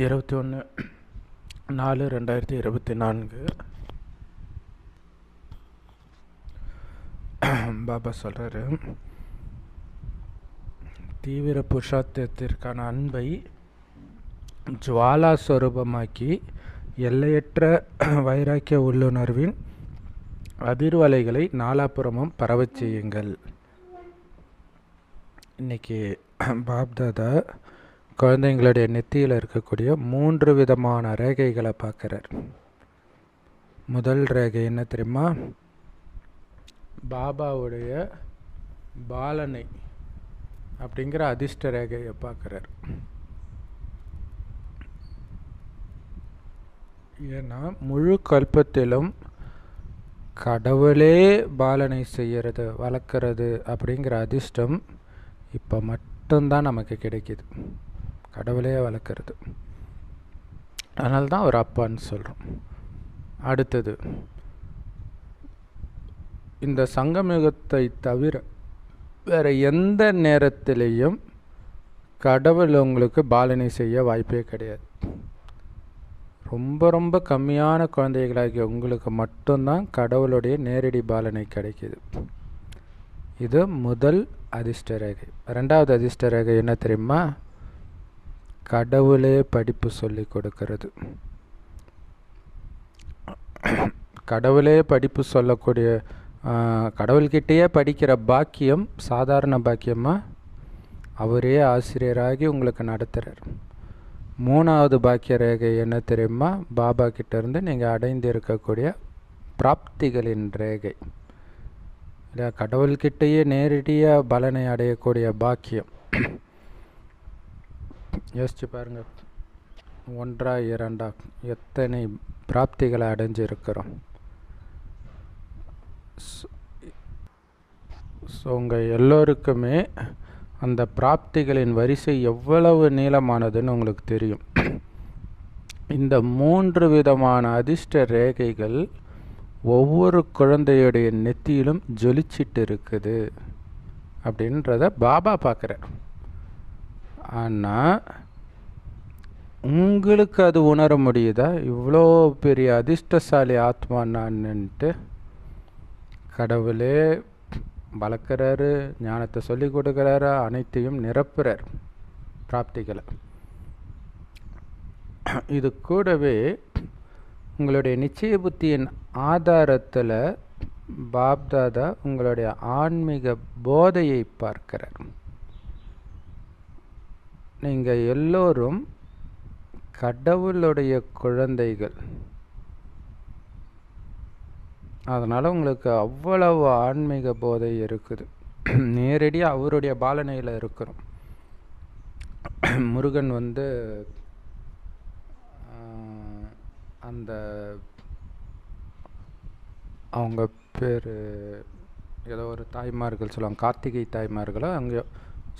21/4/2024 பாபா சொல்கிறாரு, தீவிர புருஷார்த்தத்திற்கான அன்பை ஜுவாலா ஸ்வரூபமாக்கி எல்லையற்ற வைராக்கிய உள்ளுணர்வின் அதிர்வலைகளை நாலாபுறமும் பரவச் செய்யுங்கள். இன்றைக்கி பாப்தாதா குழந்தைங்களுடைய நெத்தியில் இருக்கக்கூடிய 3 விதமான ரேகைகளை பார்க்குறார். முதல் ரேகை என்ன தெரியுமா? பாபாவுடைய பாலனை அப்படிங்கிற அதிர்ஷ்ட ரேகையை பார்க்குறார். ஏன்னா முழு கல்பத்திலும் கடவுளே பாலனை செய்கிறது, வளர்க்குறது அப்படிங்கிற அதிர்ஷ்டம் இப்போ மட்டும்தான் நமக்கு கிடைக்கிது. கடவுளே வளர்க்குறது, அதனால தான் அவர் அப்பான்னு சொல்கிறோம். அடுத்தது, இந்த சங்கமயுகத்தை தவிர வேறு எந்த நேரத்திலையும் கடவுள் உங்களுக்கு பாலனை செய்ய வாய்ப்பே கிடையாது. ரொம்ப ரொம்ப கம்மியான குழந்தைகளாகிய உங்களுக்கு மட்டும்தான் கடவுளுடைய நேரடி பாலனை கிடைக்கிது. இது முதல் அதிர்ஷ்ட ரேகை. ரெண்டாவது அதிர்ஷ்ட ரேகை என்ன தெரியுமா? கடவுளே படிப்பு சொல்லி கொடுக்கிறது. கடவுளே படிப்பு சொல்லக்கூடிய கடவுள்கிட்டயே படிக்கிற பாக்கியம் சாதாரண பாக்கியமா? அவரே ஆசிரியராகி உங்களுக்கு நடத்துகிறார். மூணாவது பாக்கிய ரேகை என்ன தெரியுமா? பாபா கிட்டேருந்து நீங்கள் அடைந்து இருக்கக்கூடிய பிராப்திகளின் ரேகை. இல்லை, கடவுள்கிட்டயே நேரடியாக பலனை அடையக்கூடிய பாக்கியம். யோசிச்சு பாருங்கள், 1 2 எத்தனை பிராப்திகளை அடைஞ்சிருக்கிறோம். ஸோ உங்கள் எல்லோருக்குமே அந்த பிராப்திகளின் வரிசை எவ்வளவு நீளமானதுன்னு உங்களுக்கு தெரியும். இந்த 3 விதமான அதிர்ஷ்ட ரேகைகள் ஒவ்வொரு குழந்தையுடைய நெத்தியிலும் ஜொலிச்சிட்டு இருக்குது அப்படின்றத பாபா பார்க்குறார். ஆனால் உங்களுக்கு அது உணர முடியுதா? இவ்வளோ பெரிய அதிர்ஷ்டசாலி ஆத்மா நான்ட்டு. கடவுளே வளர்க்குறாரு, ஞானத்தை சொல்லி கொடுக்குறாரு, அனைத்தையும் நிரப்புறார் பிராப்திகளை. இது கூடவே உங்களுடைய நிச்சய புத்தியின் ஆதாரத்தில் பாப்தாதா உங்களுடைய ஆன்மீக போதையை பார்க்கிறார். நீங்கள் எல்லோரும் கடவுளுடைய குழந்தைகள். அதனால் உங்களுக்கு அவ்வளவு ஆன்மீக போதை இருக்குது. நேரடியாக அவருடைய பாலனையில் இருக்கிறோம். முருகன் அந்த அவங்க பேர் ஏதோ ஒரு தாய்மார்கள் சொல்லுவாங்க, கார்த்திகை தாய்மார்களோ அங்கேயோ.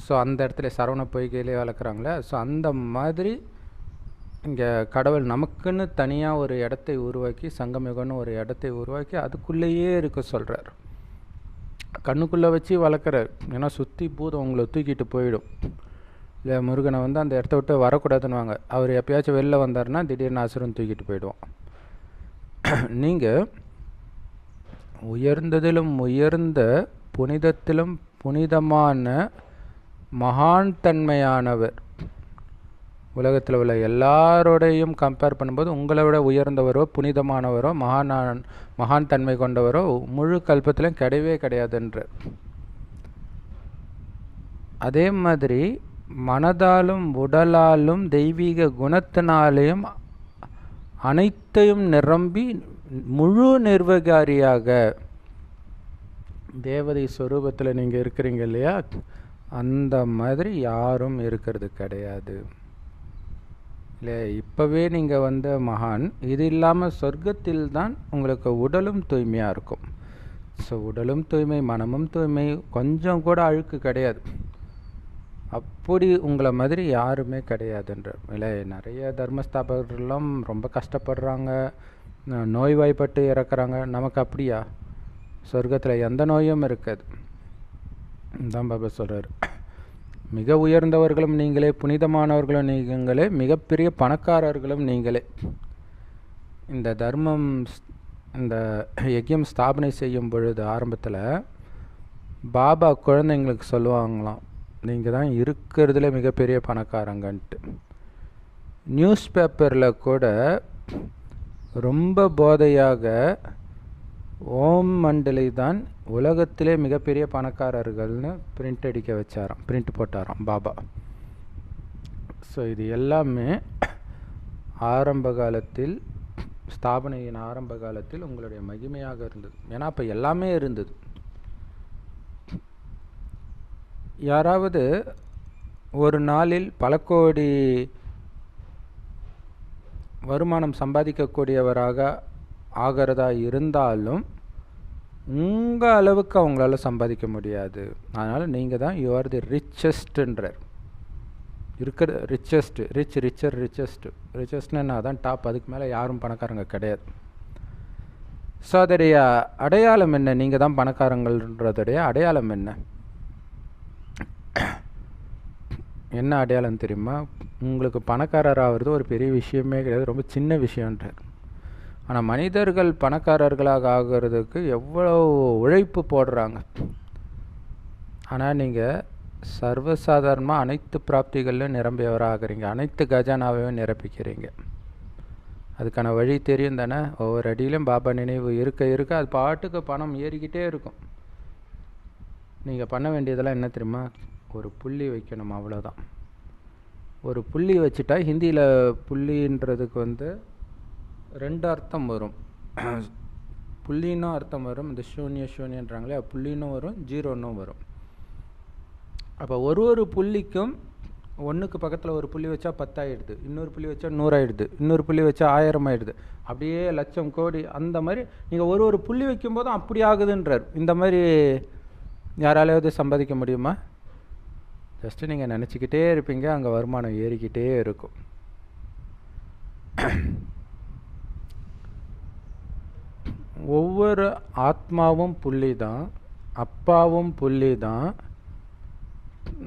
ஸோ அந்த இடத்துல சரவண பொய்கையிலே வளர்க்குறாங்களே. ஸோ அந்த மாதிரி இங்கே கடவுள் நமக்குன்னு தனியாக ஒரு இடத்தை உருவாக்கி, சங்கமயுகம்னு ஒரு இடத்தை உருவாக்கி அதுக்குள்ளேயே இருக்க சொல்கிறார். கண்ணுக்குள்ளே வச்சு வளர்க்குறார். ஏன்னா சுற்றி பூதம் உங்களை தூக்கிட்டு போயிடும். இல்லை, முருகனை அந்த இடத்த விட்டு வரக்கூடாதுன்னுவாங்க. அவர் எப்பயாச்சும் வெளில வந்தார்னா திடீர்னு அசுரன் தூக்கிட்டு போயிடுவோம். நீங்கள் உயர்ந்ததிலும் உயர்ந்த புனிதத்திலும் புனிதமான மகான் தன்மையானவர். உலகத்தில் உள்ள எல்லாரோடையும் கம்பேர் பண்ணும்போது உங்களை விட உயர்ந்தவரோ புனிதமானவரோ மகான் தன்மை கொண்டவரோ முழு கல்பத்திலும் கிடையவே கிடையாதுன்ற. அதே மாதிரி மனதாலும் உடலாலும் தெய்வீக குணத்தினாலேயும் அனைத்தையும் நிரம்பி முழு நிர்வகாரியாக தேவதை ஸ்வரூபத்தில் நீங்கள் இருக்கிறீங்க இல்லையா? அந்த மாதிரி யாரும் இருக்கிறது கிடையாது. இல்லை, இப்போவே நீங்கள் மகான். இது இல்லாமல் சொர்க்கத்தில் தான் உங்களுக்கு உடலும் தூய்மையாக இருக்கும். ஸோ உடலும் தூய்மை, மனமும் தூய்மை, கொஞ்சம் கூட அழுக்கு கிடையாது. அப்படி உங்களை மாதிரி யாருமே கிடையாதுன்ற. இல்லை, நிறைய தர்மஸ்தாபகர்கள்லாம் ரொம்ப கஷ்டப்படுறாங்க, நோய்வாய்ப்பட்டு இறக்குறாங்க. நமக்கு அப்படியா? சொர்க்கத்தில் எந்த நோயும் இருக்காது. தான் பாபா சொல்கிறார், மிக உயர்ந்தவர்களும் நீங்களே, புனிதமானவர்களும் நீங்களே, மிகப்பெரிய பணக்காரர்களும் நீங்களே. இந்த தர்மம், இந்த யஜ்யம் ஸ்தாபனை செய்யும் பொழுது ஆரம்பத்தில் பாபா குழந்தைங்களுக்கு சொல்லுவாங்களாம், நீங்கள் தான் இருக்கிறதுல மிகப்பெரிய பணக்காரங்கன்ட்டு. நியூஸ் பேப்பரில் கூட ரொம்ப போதையாக ஓம் மண்டலை தான் உலகத்திலே மிகப்பெரிய பணக்காரர்கள்னு பிரிண்ட் அடிக்க வச்சாராம், பிரிண்ட் போட்டாராம் பாபா. ஸோ இது எல்லாமே ஆரம்ப காலத்தில், ஸ்தாபனையின் ஆரம்ப காலத்தில் உங்களுடைய மகிமையாக இருந்தது. ஏன்னா அப்போ எல்லாமே இருந்தது. யாராவது ஒரு நாளில் பல கோடி வருமானம் சம்பாதிக்கக்கூடியவராக ஆகிறதா இருந்தாலும் உங்கள் அளவுக்கு அவங்களால சம்பாதிக்க முடியாது. அதனால் நீங்கள் தான் யூ ஆர் தி ரிச்சஸ்ட்ன்றார். இருக்கிற ரிச்சஸ்ட்டு, ரிச்சஸ்ட்னா தான் டாப், அதுக்கு மேலே யாரும் பணக்காரங்க கிடையாது. ஸோ அதோடைய அடையாளம் என்ன? நீங்கள் தான் பணக்காரங்கள்ன்றதுடைய அடையாளம் என்ன? என்ன அடையாளம் தெரியுமா? உங்களுக்கு பணக்காரர் ஆகிறது ஒரு பெரிய விஷயமே கிடையாது, ரொம்ப சின்ன விஷயன்றார். ஆனால் மனிதர்கள் பணக்காரர்களாக ஆகிறதுக்கு எவ்வளோ உழைப்பு போடுறாங்க. ஆனால் நீங்கள் சர்வசாதாரணமாக அனைத்து பிராப்திகளிலும் நிரம்பியவராக ஆகிறீங்க, அனைத்து கஜானாவையும் நிரப்பிக்கிறீங்க. அதுக்கான வழி தெரியும் தானே? ஒவ்வொரு அடியிலும் பாபா நினைவு இருக்க இருக்க அது பாட்டுக்கு பணம் ஏறிக்கிட்டே இருக்கும். நீங்கள் பண்ண வேண்டியதெல்லாம் என்ன தெரியுமா? ஒரு புள்ளி வைக்கணும், அவ்வளோதான். ஒரு புள்ளி வச்சுட்டா, ஹிந்தியில் புள்ளின்றதுக்கு ரெண்டு அர்த்தம் வரும். புள்ளின்னும் அர்த்தம் வரும், இந்த சூன்யன்றாங்களே, புள்ளின்னும் வரும், ஜீரோன்னும் வரும். அப்போ ஒரு புள்ளிக்கும் ஒன்றுக்கு பக்கத்தில் ஒரு புள்ளி வச்சா 10 ஆகிடுது, இன்னொரு புள்ளி வச்சா 100 ஆகிடுது, இன்னொரு புள்ளி வச்சா 1000 ஆகிடுது, அப்படியே லட்சம் கோடி. அந்த மாதிரி நீங்கள் ஒரு புள்ளி வைக்கும்போதும் அப்படி ஆகுதுன்றார். இந்த மாதிரி யாராலையாவது சம்பாதிக்க முடியுமா? ஜஸ்ட்டு நீங்கள் நினச்சிக்கிட்டே இருப்பீங்க, அங்கே வருமானம் ஏறிக்கிட்டே இருக்கும். ஒவ்வொரு ஆத்மாவும் புள்ளி தான், அப்பாவும் புள்ளி தான்.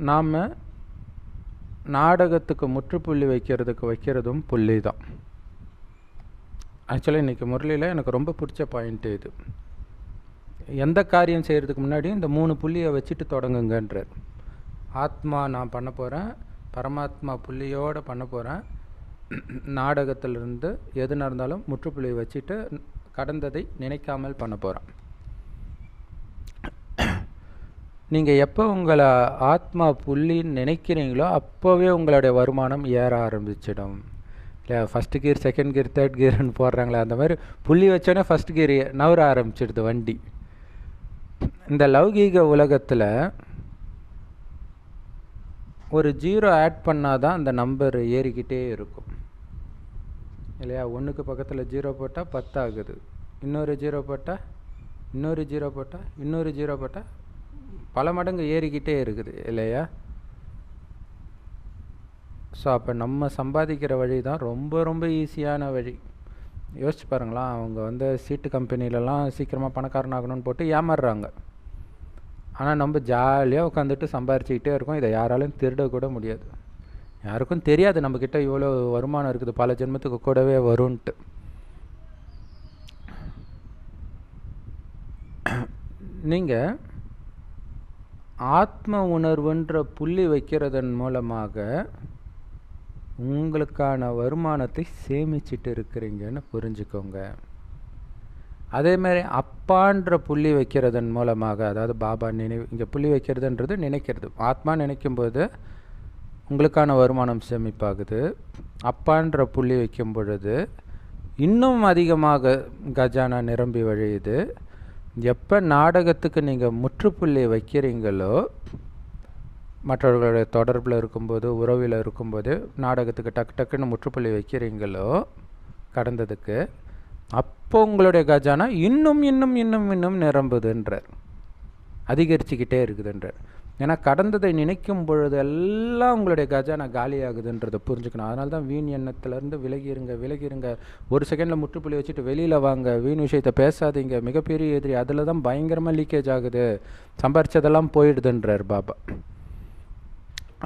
நாம் நாடகத்துக்கு முற்றுப்புள்ளி வைக்கிறதும் புள்ளி தான். ஆக்சுவலாக இன்றைக்கி முரளியில் எனக்கு ரொம்ப பிடிச்ச பாயிண்ட்டு இது. எந்த காரியம் செய்கிறதுக்கு முன்னாடி இந்த 3 புள்ளியை வச்சுட்டு தொடங்குங்கன்றார். ஆத்மா நான் பண்ண போகிறேன், பரமாத்மா புள்ளியோடு பண்ண போகிறேன், நாடகத்திலிருந்து எது நடந்தாலும் முற்றுப்புள்ளி வச்சுட்டு கடந்ததை நினைக்காமல் பண்ண போகிறேன். நீங்கள் எப்போ உங்களை ஆத்மா புள்ளின்னு நினைக்கிறீங்களோ அப்போவே உங்களுடைய வருமானம் ஏற ஆரம்பிச்சிடும். இல்லை, first gear, second gear, third கியர்னு போடுறாங்களே, அந்த மாதிரி புள்ளி வச்சோன்னே ஃபஸ்ட் கியர் நவர ஆரம்பிச்சிடுது வண்டி. இந்த லௌகீக உலகத்தில் ஒரு 0 ஆட் பண்ணால் தான் அந்த நம்பர் ஏறிக்கிட்டே இருக்கும் இல்லையா? 1க்கு பக்கத்தில் 0 போட்டால் 10 ஆகுது, இன்னொரு 0 போட்டால் இன்னொரு 0 போட்டால் இன்னொரு 0 போட்டால் பல மடங்கு ஏறிக்கிட்டே இருக்குது இல்லையா? ஸோ அப்போ நம்ம சம்பாதிக்கிற வழி தான் ரொம்ப ரொம்ப ஈஸியான வழி. யோசிச்சு பாருங்களா, அவங்க சீட்டு கம்பெனிலலாம் சீக்கிரமாக பணக்காரனாகணும்னு போட்டு ஏமாறுறாங்க. ஆனால் நம்ம ஜாலியாக உட்காந்துட்டு சம்பாரிச்சிக்கிட்டே இருக்கோம். இதை யாராலும் திருடக்கூட முடியாது. யாருக்கும் தெரியாது நம்மக்கிட்ட இவ்வளோ வருமானம் இருக்குது, பல ஜென்மத்துக்கு கூடவே வரும்ன்ட்டு. நீங்கள் ஆத்ம உணர்வுன்ற புள்ளி வைக்கிறதன் மூலமாக உங்களுக்கான வருமானத்தை சேமிச்சிட்டு இருக்கிறீங்கன்னு புரிஞ்சுக்கோங்க. அதேமாதிரி அப்பான்ற புள்ளி வைக்கிறதன் மூலமாக, அதாவது பாபா நினைவு, இங்கே புள்ளி வைக்கிறதுன்றது நினைக்கிறது, ஆத்மா நினைக்கும்போது உங்களுக்கான வருமானம் சேமிப்பாகுது. அப்பான்ற புள்ளி வைக்கும் பொழுது இன்னும் அதிகமாக கஜானா நிரம்பி வழியுது. எப்போ நாடகத்துக்கு நீங்கள் முற்றுப்புள்ளி வைக்கிறீங்களோ, மற்றவர்களுடைய தொடர்பில் இருக்கும்போது, உறவில் இருக்கும்போது நாடகத்துக்கு டக்குன்னு முற்றுப்புள்ளி வைக்கிறீங்களோ கடந்ததுக்கு, அப்போ உங்களுடைய கஜானா இன்னும் இன்னும் இன்னும் இன்னும் நிரம்புதுன்றார், அதிகரிச்சுக்கிட்டே இருக்குதுன்றார். ஏன்னா கடந்ததை நினைக்கும் பொழுது எல்லாம் உங்களுடைய கஜானா காலியாகுதுன்றதை புரிஞ்சுக்கணும். அதனால தான் வீண் எண்ணத்துலேருந்து விலகிருங்க. ஒரு செகண்டில் முற்றுப்புள்ளி வச்சுட்டு வெளியில் வாங்க, வீண் விஷயத்தை பேசாதீங்க, மிகப்பெரிய எதிரி, அதில் தான் பயங்கரமாக லீக்கேஜ் ஆகுது, சம்பாரிச்சதெல்லாம் போயிடுதுன்றார் பாபா.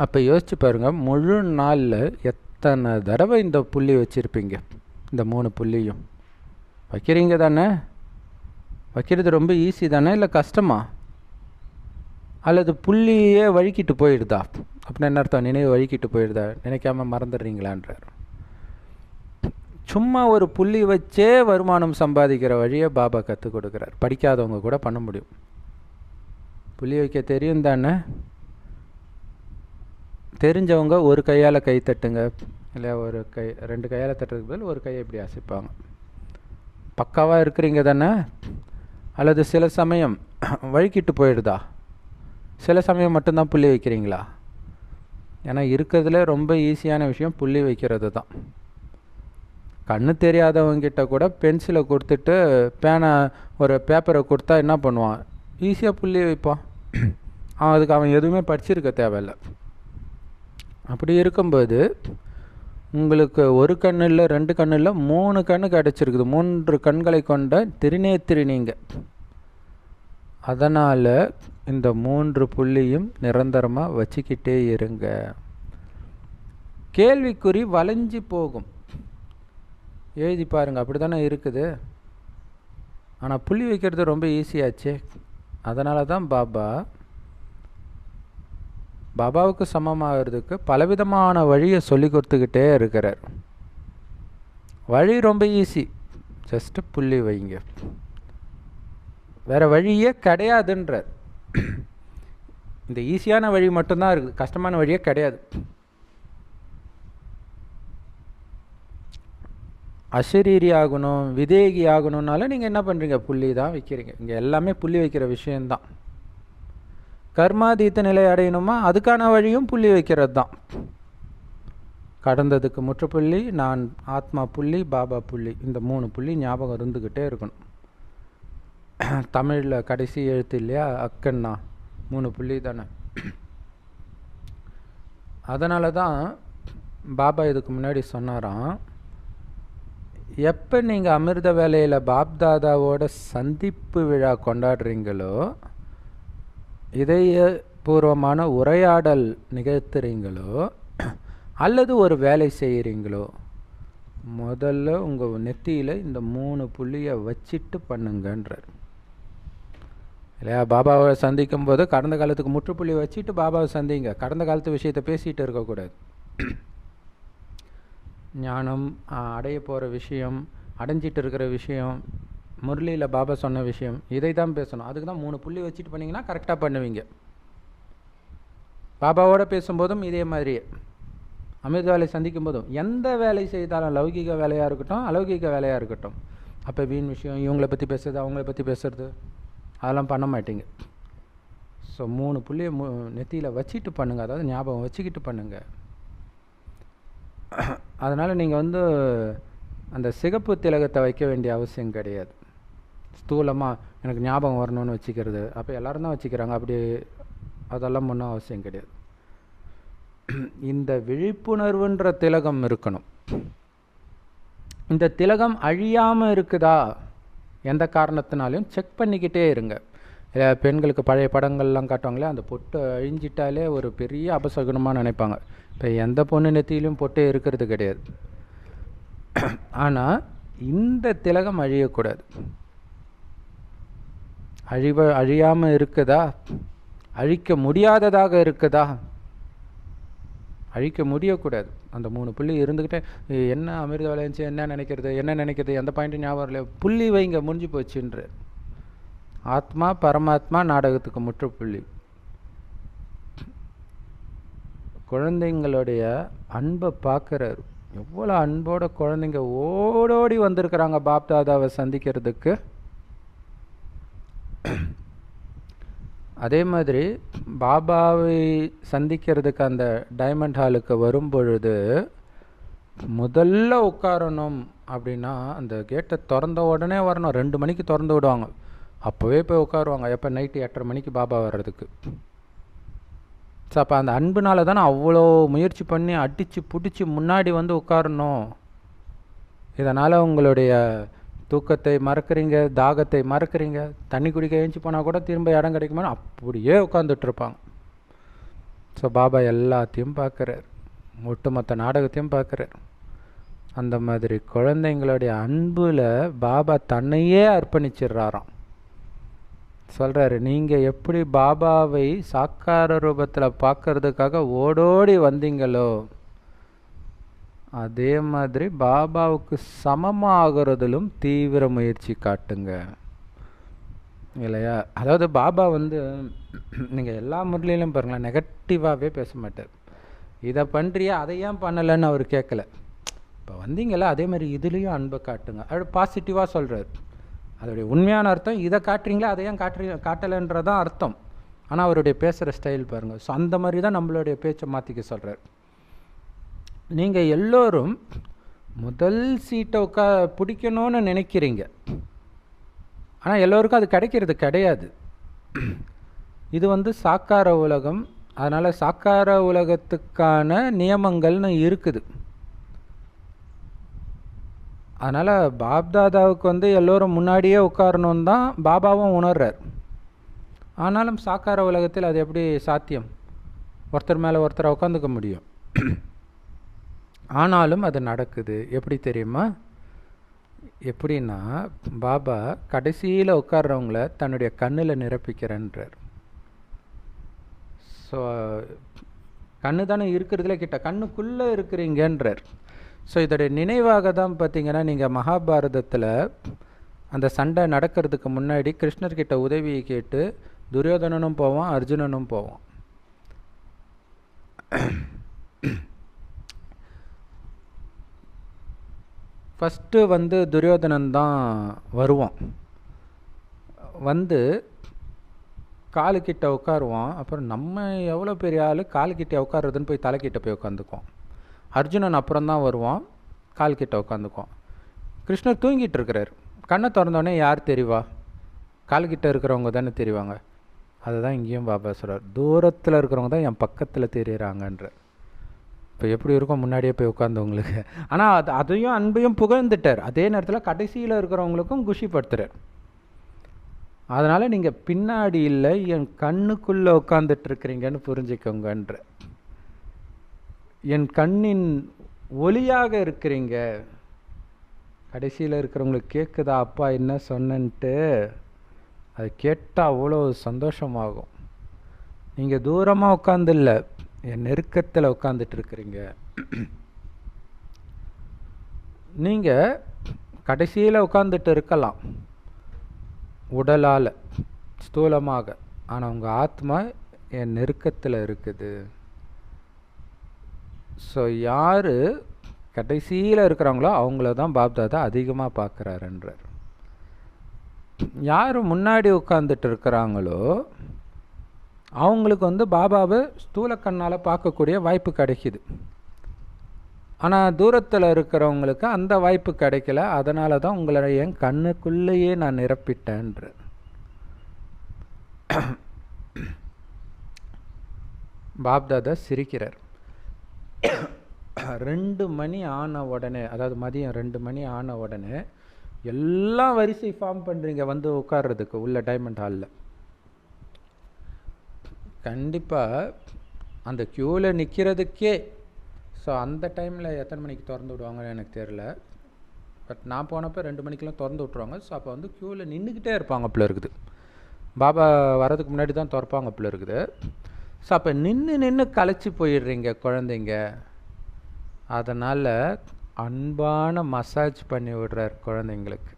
அப்போ யோசிச்சு பாருங்கள், முழு நாளில் எத்தனை தடவை இந்த புள்ளி வச்சுருப்பீங்க? இந்த 3 புள்ளியும் வைக்கிறீங்க தானே? வைக்கிறது ரொம்ப ஈஸி தானே, இல்லை கஷ்டமா? அல்லது புள்ளியே வழுக்கிட்டு போயிடுதா? அப்படின்னா என்ன அர்த்தம்? நினைவு வழுக்கிட்டு போயிடுதா, நினைக்காம மறந்துடுறீங்களான்றார். சும்மா ஒரு புள்ளி வச்சே வருமானம் சம்பாதிக்கிற வழியை பாபா கற்றுக் கொடுக்குறார். படிக்காதவங்க கூட பண்ண முடியும். புள்ளி வைக்க தெரியும் தானே? தெரிஞ்சவங்க ஒரு கையால் கை தட்டுங்க, இல்லை ஒரு கை 2 கையால் தட்டுறதுக்கு பதில் ஒரு கையை இப்படி அசைப்பாங்க. பக்காவாக இருக்கிறீங்க தானே? அல்லது சில சமயம் வழுக்கிட்டு போயிடுதா? சில சமயம் மட்டும்தான் புள்ளி வைக்கிறீங்களா? ஏன்னா இருக்கிறதுல ரொம்ப ஈஸியான விஷயம் புள்ளி வைக்கிறது தான். கண்ணு தெரியாதவங்கிட்ட கூட பென்சிலை கொடுத்துட்டு பேனை ஒரு பேப்பரை கொடுத்தா என்ன பண்ணுவான்? ஈஸியாக புள்ளி வைப்பான். அதுக்கு அவன் எதுவுமே படிச்சிருக்க தேவையில்லை. அப்படி இருக்கும்போது உங்களுக்கு ஒரு கண்ணு இல்லை, 2 கண்ணு இல்லை, 3 கண்ணு கிடச்சிருக்குது. 3 கண்களை கொண்ட திருநேத்திரி நீங்கள். அதனால் இந்த 3 புள்ளியும் நிரந்தரமாக வச்சுக்கிட்டே இருங்க. கேள்விக்குறி வளைஞ்சி போகும், எழுதி பாருங்கள், அப்படி தானே இருக்குது. ஆனால் புள்ளி வைக்கிறது ரொம்ப ஈஸியாச்சே. அதனால தான் பாபாவுக்கு சமமாகிறதுக்கு பலவிதமான வழியை சொல்லி கொடுத்துக்கிட்டே இருக்கிறார். வழி ரொம்ப ஈஸி, ஜஸ்ட்டு புள்ளி வைங்க, வேறு வழியே கிடையாதுன்றார். இந்த ஈஸியான வழி மட்டும்தான் இருக்குது, கஷ்டமான வழியே கிடையாது. அசரீரி ஆகணும், விதேகி ஆகணும்னால நீங்கள் என்ன பண்ணுறீங்க? புள்ளி தான் வைக்கிறீங்க. இங்கே எல்லாமே புள்ளி வைக்கிற விஷயந்தான். கர்மாதீத்த நிலை அடையணுமா? அதுக்கான வழியும் புள்ளி வைக்கிறது தான். கடந்ததுக்கு முற்றுப்புள்ளி, நான் ஆத்மா புள்ளி, பாபா புள்ளி, இந்த 3 புள்ளி ஞாபகம் இருந்துக்கிட்டே இருக்கணும். தமிழில் கடைசி எழுத்து இல்லையா, அக்கண்ணா, 3 புள்ளி தானே. அதனால தான் பாபா இதுக்கு முன்னாடி சொன்னாராம், எப்போ நீங்கள் அமிர்த வேலையில் பாப்தாதாவோட சந்திப்பு விழா கொண்டாடுறீங்களோ, இதயபூர்வமான உரையாடல் நிகழ்த்துறீங்களோ, அல்லது ஒரு வேலை செய்கிறீங்களோ, முதல்ல உங்கள் நெத்தியில் இந்த 3 புள்ளியை வச்சிட்டு பண்ணுங்கன்றார் இல்லையா. பாபாவை சந்திக்கும் போது கடந்த காலத்துக்கு முற்றுப்புள்ளி வச்சுட்டு பாபாவை சந்திங்க. கடந்த காலத்து விஷயத்தை பேசிகிட்டு இருக்கக்கூடாது. ஞானம் அடைய போகிற விஷயம், அடைஞ்சிட்டு இருக்கிற விஷயம், முரளியில் பாபா சொன்ன விஷயம், இதை தான் பேசணும். அதுக்கு தான் 3 புள்ளி வச்சுட்டு பண்ணிங்கன்னா கரெக்டாக பண்ணுவீங்க. பாபாவோட பேசும்போதும் இதே மாதிரியே, அமிர்த வேலை சந்திக்கும் போதும், எந்த வேலை செய்தாலும் லௌகிக வேலையாக இருக்கட்டும், அலௌகிக வேலையாக இருக்கட்டும், அப்போ வீண் விஷயம், இவங்களை பற்றி பேசுறது, அவங்கள பற்றி பேசுறது, அதெல்லாம் பண்ண மாட்டீங்க. ஸோ 3 புள்ளியை நெத்தியில் வச்சுட்டு பண்ணுங்கள், அதாவது ஞாபகம் வச்சுக்கிட்டு பண்ணுங்கள். அதனால் நீங்கள் அந்த சிகப்பு திலகத்தை வைக்க வேண்டிய அவசியம் கிடையாது. ஸ்தூலமாக எனக்கு ஞாபகம் வரணும்னு வச்சுக்கிறது, அப்போ எல்லோரும் தான் வச்சுக்கிறாங்க, அப்படி அதெல்லாம் ஒன்றும் அவசியம் கிடையாது. இந்த விழிப்புணர்வுன்ற திலகம் இருக்கணும். இந்த திலகம் அழியாமல் இருக்குதா, எந்த காரணத்தினாலையும் செக் பண்ணிக்கிட்டே இருங்க. பெண்களுக்கு பழைய படங்கள்லாம் காட்டுவாங்களே, அந்த பொட்டு அழிஞ்சிட்டாலே ஒரு பெரிய அபசகுனமாக நினைப்பாங்க. இப்போ எந்த பொண்ணு நெத்தியிலும் பொட்டே இருக்கிறது கிடையாது. ஆனால் இந்த திலகம் அழியக்கூடாது. அழியாமல் இருக்குதா, அழிக்க முடியாததாக இருக்குதா? அழிக்க முடியக்கூடாது. அந்த 3 புள்ளி இருந்துக்கிட்டே என்ன அமிர்த வேலைச்சு, என்ன நினைக்கிறது, எந்த பாயிண்ட்டும் ஞாபகம் இல்லை, புள்ளி வைங்க, முடிஞ்சு போச்சுன்ற. ஆத்மா பரமாத்மா நாடகத்துக்கு முற்றுப்புள்ளி. குழந்தைங்களுடைய அன்பை பார்க்குறாரு. எவ்வளோ அன்போட குழந்தைங்க ஓடோடி வந்திருக்கிறாங்க பாப்தாதாவை சந்திக்கிறதுக்கு. அதே மாதிரி பாபாவை சந்திக்கிறதுக்கு அந்த டைமண்ட் ஹாலுக்கு வரும் பொழுது முதல்ல உட்காரணும் அப்படின்னா, அந்த கேட்டை திறந்த உடனே வரணும். 2 மணிக்கு திறந்து விடுவாங்க, அப்போவே போய் உட்காருவாங்க. எப்போ? நைட்டு 8:30 மணிக்கு பாபா வர்றதுக்கு. ஸோ அப்போ அந்த அன்புனால தானே அவ்வளோ முயற்சி பண்ணி அடித்து பிடிச்சி முன்னாடி உட்காரணும். இதனால் உங்களுடைய தூக்கத்தை மறக்கிறீங்க, தாகத்தை மறக்கிறீங்க. தண்ணி குடிக்க எழுந்துச்சி போனால் கூட திரும்ப இடம் கிடைக்குமான்னு அப்படியே உட்காந்துட்ருப்பாங்க. ஸோ பாபா எல்லாத்தையும் பார்க்குறார், ஒட்டுமொத்த நாடகத்தையும் பார்க்குறார். அந்த மாதிரி குழந்தைங்களுடைய அன்பில் பாபா தன்னையே அர்ப்பணிச்சிடுறாராம். சொல்கிறாரு, நீங்கள் எப்படி பாபாவை சாக்கார ரூபத்தில் பார்க்கறதுக்காக ஓடோடி வந்தீங்களோ அதே மாதிரி பாபாவுக்கு சமமாகிறதிலும் தீவிர முயற்சி காட்டுங்க இல்லையா. அதாவது பாபா நீங்கள் எல்லா முறையிலும் பாருங்களேன், நெகட்டிவாகவே பேச மாட்டார். இதை பண்ணுறியா அதை ஏன் பண்ணலைன்னு அவர் கேட்கல. இப்போ வந்தீங்களா அதே மாதிரி இதுலேயும் அன்பை காட்டுங்க, அது பாசிட்டிவாக சொல்கிறார். அதோடைய உண்மையான அர்த்தம் இதை காட்டுறீங்களா அதை ஏன் காட்டலைன்றதான் அர்த்தம். ஆனால் அவருடைய பேசுகிற ஸ்டைல் பாருங்கள். ஸோ அந்த மாதிரி தான் நம்மளுடைய பேச்சை மாற்றிக்க சொல்கிறார். நீங்கள் எல்லோரும் முதல் சீட்டை பிடிக்கணும்னு நினைக்கிறீங்க, ஆனால் எல்லோருக்கும் அது கிடைக்கிறது கிடையாது. இது சாக்கார உலகம், அதனால் சாக்கார உலகத்துக்கான நியமங்கள்னு இருக்குது. அதனால் பாப்தாதாவுக்கு எல்லோரும் முன்னாடியே உட்காரணுன்னு தான் பாபாவும் உணர்றார். ஆனாலும் சாக்கார உலகத்தில் அது எப்படி சாத்தியம்? ஒருத்தர் மேலே ஒருத்தரை உட்காந்துக்க முடியும். ஆனாலும் அது நடக்குது. எப்படி தெரியுமா? எப்படின்னா பாபா கடைசியில் உட்கார்றவங்கள தன்னுடைய கண்ணில் நிரப்பிக்கிறேன்றார். ஸோ கண்ணு தானே இருக்கிறதுல கிட்ட, கண்ணுக்குள்ளே இருக்கிறீங்கன்றார். ஸோ இதோடைய நினைவாக தான் பார்த்திங்கன்னா நீங்கள் மகாபாரதத்தில் அந்த சண்டை நடக்கிறதுக்கு முன்னாடி கிருஷ்ணர்கிட்ட உதவியை கேட்டு துரியோதனனும் போவான், அர்ஜுனனும் போவான். ஃபஸ்ட்டு துரியோதனன் தான் வருவான். காலுக்கிட்ட உட்காருவான். அப்புறம் நம்ம எவ்வளோ பெரிய ஆள், காலுக்கிட்ட உட்காருறதுன்னு போய் தலைக்கிட்ட போய் உட்காந்துக்குவோம். அர்ஜுனன் அப்புறம் தான் வருவான், கால்கிட்ட உட்காந்துக்குவோம். கிருஷ்ணர் தூங்கிட்டு இருக்கிறார். கண்ணை திறந்தோடனே யார் தெரிவா? கால்கிட்ட இருக்கிறவங்க தானே தெரிவாங்க. அதுதான் இங்கேயும் பாபா சொல்கிறார், தூரத்தில் இருக்கிறவங்க தான் என் பக்கத்தில் தெரியுறாங்கன்ற. இப்போ எப்படி இருக்கும் முன்னாடியே போய் உட்காந்தவங்களுக்கு. ஆனால் அதையும் அன்பையும் புகழ்ந்துட்டார். அதே நேரத்தில் கடைசியில் இருக்கிறவங்களுக்கும் குஷிப்படுத்துகிறார். அதனால் நீங்கள் பின்னாடி இல்லை, என் கண்ணுக்குள்ளே உட்காந்துட்ருக்கிறீங்கன்னு புரிஞ்சுக்கோங்கன்ற. என் கண்ணின் ஒளியாக இருக்கிறீங்க. கடைசியில் இருக்கிறவங்களுக்கு கேட்குதா அப்பா என்ன சொன்னன்ட்டு? அது கேட்டால் அவ்வளோ சந்தோஷமாகும். நீங்கள் தூரமாக உட்காந்துல்ல, என் நெருக்கத்தில் உட்காந்துட்ருக்கிறீங்க. நீங்கள் கடைசியில் உட்காந்துட்டு இருக்கலாம் உடலால், ஸ்தூலமாக. ஆனால் உங்கள் ஆத்மா என் நெருக்கத்தில் இருக்குது. ஸோ யார் கடைசியில் இருக்கிறாங்களோ அவங்கள தான் பாப்தாதா அதிகமாக பார்க்குறாருன்றார். யார் முன்னாடி உட்காந்துட்டு இருக்கிறாங்களோ அவங்களுக்கு பாபாவை ஸ்தூல கண்ணால் பார்க்கக்கூடிய வாய்ப்பு கிடைக்கிது. ஆனால் தூரத்தில் இருக்கிறவங்களுக்கு அந்த வாய்ப்பு கிடைக்கல. அதனால தான் உங்களை என் கண்ணுக்குள்ளேயே நான் நிரப்பிட்டேன்ற. பாப்தாதா சிரிக்கிறார். 2 மணி ஆன உடனே, அதாவது மதியம் 2 மணி ஆன உடனே எல்லாம் வரிசை ஃபார்ம் பண்ணுறீங்க உட்கார்றதுக்கு உள்ள டைமண்ட் ஹாலில். கண்டிப்பாக அந்த க்யூவில் நிற்கிறதுக்கே. ஸோ அந்த டைமில் எத்தனை மணிக்கு திறந்து விடுவாங்கன்னு எனக்கு தெரில. பட் நான் போனப்போ 2 மணிக்கெலாம் திறந்து விட்ருவாங்க. ஸோ அப்போ க்யூவில் நின்றுக்கிட்டே இருப்பாங்க போல இருக்குது. பாபா வரதுக்கு முன்னாடி தான் திறப்பாங்க போல இருக்குது. ஸோ அப்போ நின்று களைச்சி போயிடுறீங்க குழந்தைங்க. அதனால் அன்பான மசாஜ் பண்ணி விடுறார் குழந்தைங்களுக்கு.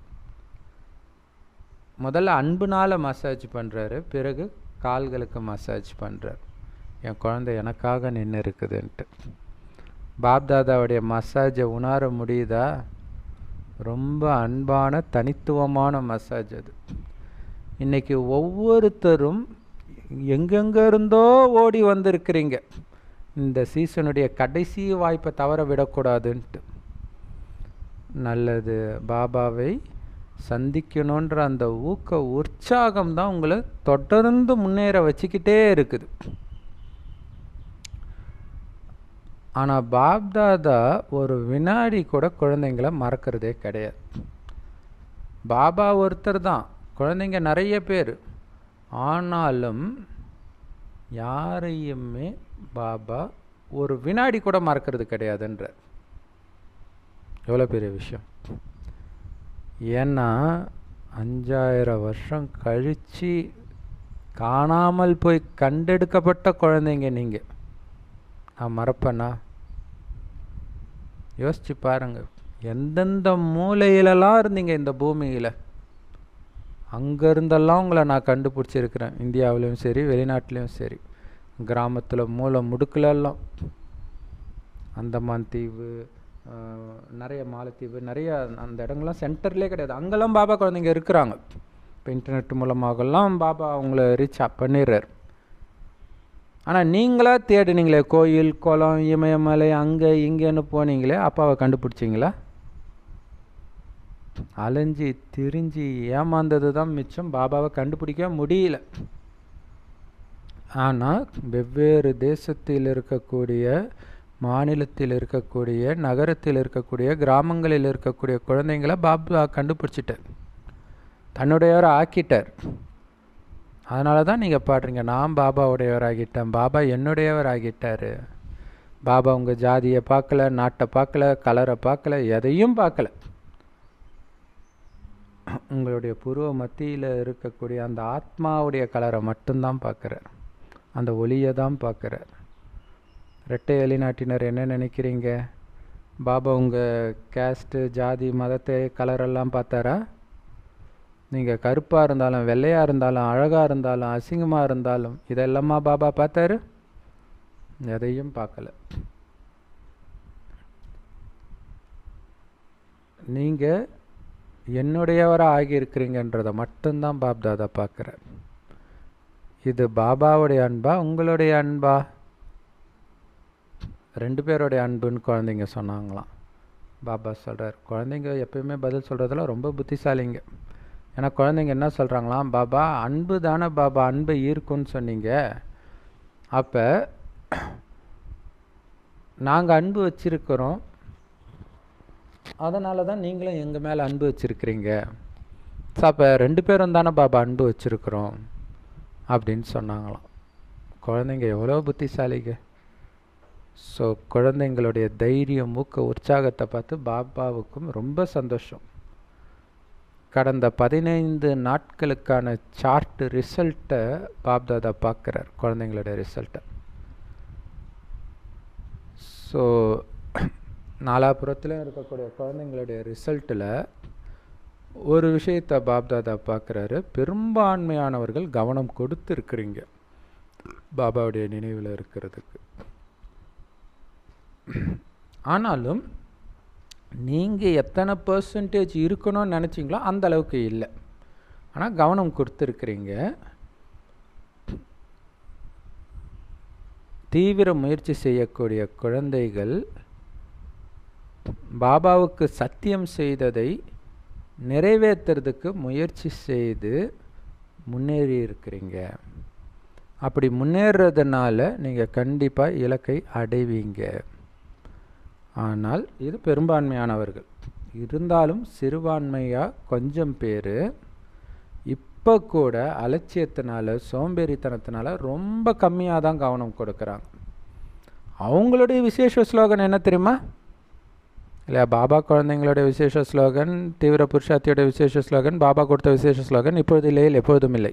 முதல்ல அன்புனால் மசாஜ் பண்ணுறாரு, பிறகு கால்களுக்கு மசாஜ் பண்ணுறார். என் குழந்தை எனக்காக நின்று இருக்குதுன்ட்டு. பாப்தாதாவுடைய மசாஜை உணர முடியுதா? ரொம்ப அன்பான தனித்துவமான மசாஜ் அது. இன்றைக்கி ஒவ்வொருத்தரும் எங்கெங்கே இருந்தோ ஓடி வந்திருக்கிறீங்க. இந்த சீசனுடைய கடைசி வாய்ப்பை தவற விடக்கூடாதுன்ட்டு. நல்லது, பாபாவை சந்திக்கணுன்ற அந்த உற்சாகம் தான் உங்களை தொடர்ந்து முன்னேற வச்சுக்கிட்டே இருக்குது. ஆனால் பாப்தாதா ஒரு வினாடி கூட குழந்தைங்களை மறக்கிறதே கிடையாது. பாபா ஒருத்தர் தான், குழந்தைங்க நிறைய பேர். ஆனாலும் யாரையுமே பாபா ஒரு வினாடி கூட மறக்கிறது கிடையாதுன்ற. எவ்வளோ பெரிய விஷயம். ஏன்னா 5000 வருஷம் கழித்து காணாமல் போய் கண்டெடுக்கப்பட்ட குழந்தைங்க நீங்கள். நான் மறப்பேனா? யோசிச்சு பாருங்கள். எந்தெந்த மூலையிலலாம் இருந்தீங்க இந்த பூமியில், அங்கேருந்தெல்லாம் உங்களை நான் கண்டுபிடிச்சிருக்கிறேன். இந்தியாவிலையும் சரி, வெளிநாட்டிலையும் சரி, கிராமத்தில் மூலை முடுக்கலெல்லாம், அந்தமான் தீவு, நிறைய மாலத்தீவு, நிறைய அந்த இடங்கள்லாம் சென்டர்லேயே கிடையாது. அங்கெல்லாம் பாபா குழந்தைங்க இருக்கிறாங்க. இப்போ இன்டர்நெட் மூலமாகலாம் பாபா அவங்கள ரீச் பண்ணிடுறார். ஆனால் நீங்களாக தேடினீங்களே, கோயில் குளம் இமயமலை அங்கே இங்கேன்னு போனீங்களே, அப்பாவை கண்டுபிடிச்சிங்களா? அலைஞ்சி திரிஞ்சு ஏமாந்தது தான் மிச்சம். பாபாவை கண்டுபிடிக்க முடியல. ஆனால் வெவ்வேறு தேசத்தில் இருக்கக்கூடிய, மாநிலத்தில் இருக்கக்கூடிய, நகரத்தில் இருக்கக்கூடிய, கிராமங்களில் இருக்கக்கூடிய குழந்தைங்கள பாபா கண்டுபிடிச்சிட்டார், தன்னுடையவர் ஆக்கிட்டார். அதனால தான் நீங்கள் பாடுறீங்க, நான் பாபாவுடையவர் ஆகிட்டேன், பாபா என்னுடையவர் ஆகிட்டார். பாபா உங்கள் ஜாதியை பார்க்கல, நாட்டை பார்க்கல, கலரை பார்க்கல, எதையும் பார்க்கல. உங்களுடைய பூர்வ மத்தியில் இருக்கக்கூடிய அந்த ஆத்மாவுடைய கலரை மட்டும்தான் பார்க்குறார், அந்த ஒளியை தான் பார்க்குறார். ரெட்டை வெளிநாட்டினர் என்ன நினைக்கிறீங்க? பாபா உங்கள் கேஸ்ட்டு, ஜாதி, மதத்தை, கலரெல்லாம் பார்த்தாரா? நீங்கள் கருப்பாக இருந்தாலும், வெள்ளையாக இருந்தாலும், அழகாக இருந்தாலும், அசிங்கமாக இருந்தாலும், இதெல்லாமா பாபா பார்த்தாரு? எதையும் பார்க்கல. நீங்கள் என்னுடையவராக ஆகியிருக்கிறீங்கன்றதை மட்டும்தான் பாப்தாதா பார்க்குறார். இது பாபாவுடைய அன்பா, உங்களுடைய அன்பா? 2 பேருடைய அன்புன்னு குழந்தைங்க சொன்னாங்களாம். பாபா சொல்கிறார், குழந்தைங்க எப்பயுமே பதில் சொல்கிறதுல ரொம்ப புத்திசாலிங்க. ஏன்னா குழந்தைங்க என்ன சொல்கிறாங்களாம், பாபா அன்பு தானே பாபா, அன்பை ஈர்க்கும்னு சொன்னீங்க, அப்போ நாங்கள் அன்பு வச்சுருக்கிறோம், அதனால தான் நீங்களும் எங்கள் மேலே அன்பு வச்சுருக்கிறீங்க. ஸோ அப்போ 2 பேரும் தானே பாபா அன்பு வச்சுருக்குறோம் அப்படின்னு சொன்னாங்களாம். குழந்தைங்க எவ்வளோ புத்திசாலிங்க. ஸோ குழந்தைங்களுடைய தைரியம், ஊக்க, உற்சாகத்தை பார்த்து பாபாவுக்கும் ரொம்ப சந்தோஷம். கடந்த 15 நாட்களுக்கான சார்ட் ரிசல்ட்டை பாப்தாதா பார்க்குறார், குழந்தைங்களுடைய ரிசல்ட்டை. ஸோ நாலாபுரத்தில் இருக்கக்கூடிய குழந்தைங்களுடைய ரிசல்ட்டில் ஒரு விஷயத்தை பாப்தாதா பார்க்குறாரு, பெரும்பான்மையானவர்கள் கவனம் கொடுத்து இருக்கிறீங்க பாபாவுடைய நினைவில் இருக்கிறதுக்கு. ஆனாலும் நீங்கள் எத்தனை % இருக்கணும்னு நினச்சிங்களோ அந்த அளவுக்கு இல்லை, ஆனால் கவனம் கொடுத்துருக்குறீங்க. தீவிர முயற்சி செய்யக்கூடிய குழந்தைகள் பாபாவுக்கு சத்தியம் செய்ததை நிறைவேற்றுறதுக்கு முயற்சி செய்து முன்னேறி இருக்கிறீங்க. அப்படி முன்னேறதுனால நீங்கள் கண்டிப்பாக இலக்கை அடைவீங்க. ஆனால் இது பெரும்பான்மையானவர்கள். இருந்தாலும் சிறுபான்மையாக கொஞ்சம் பேர் இப்போ கூட அலட்சியத்தினால, சோம்பேறித்தனத்தினால ரொம்ப கம்மியாக தான் கவனம் கொடுக்குறாங்க. அவங்களுடைய விசேஷ ஸ்லோகன் என்ன தெரியுமா? இல்லையா, பாபா குழந்தைங்களுடைய விசேஷ ஸ்லோகன், தீவிர புருஷார்த்தியோட விசேஷ ஸ்லோகன், பாபா கொடுத்த விசேஷ ஸ்லோகன் இப்பொழுது இல்லை, எப்பொழுதும் இல்லை.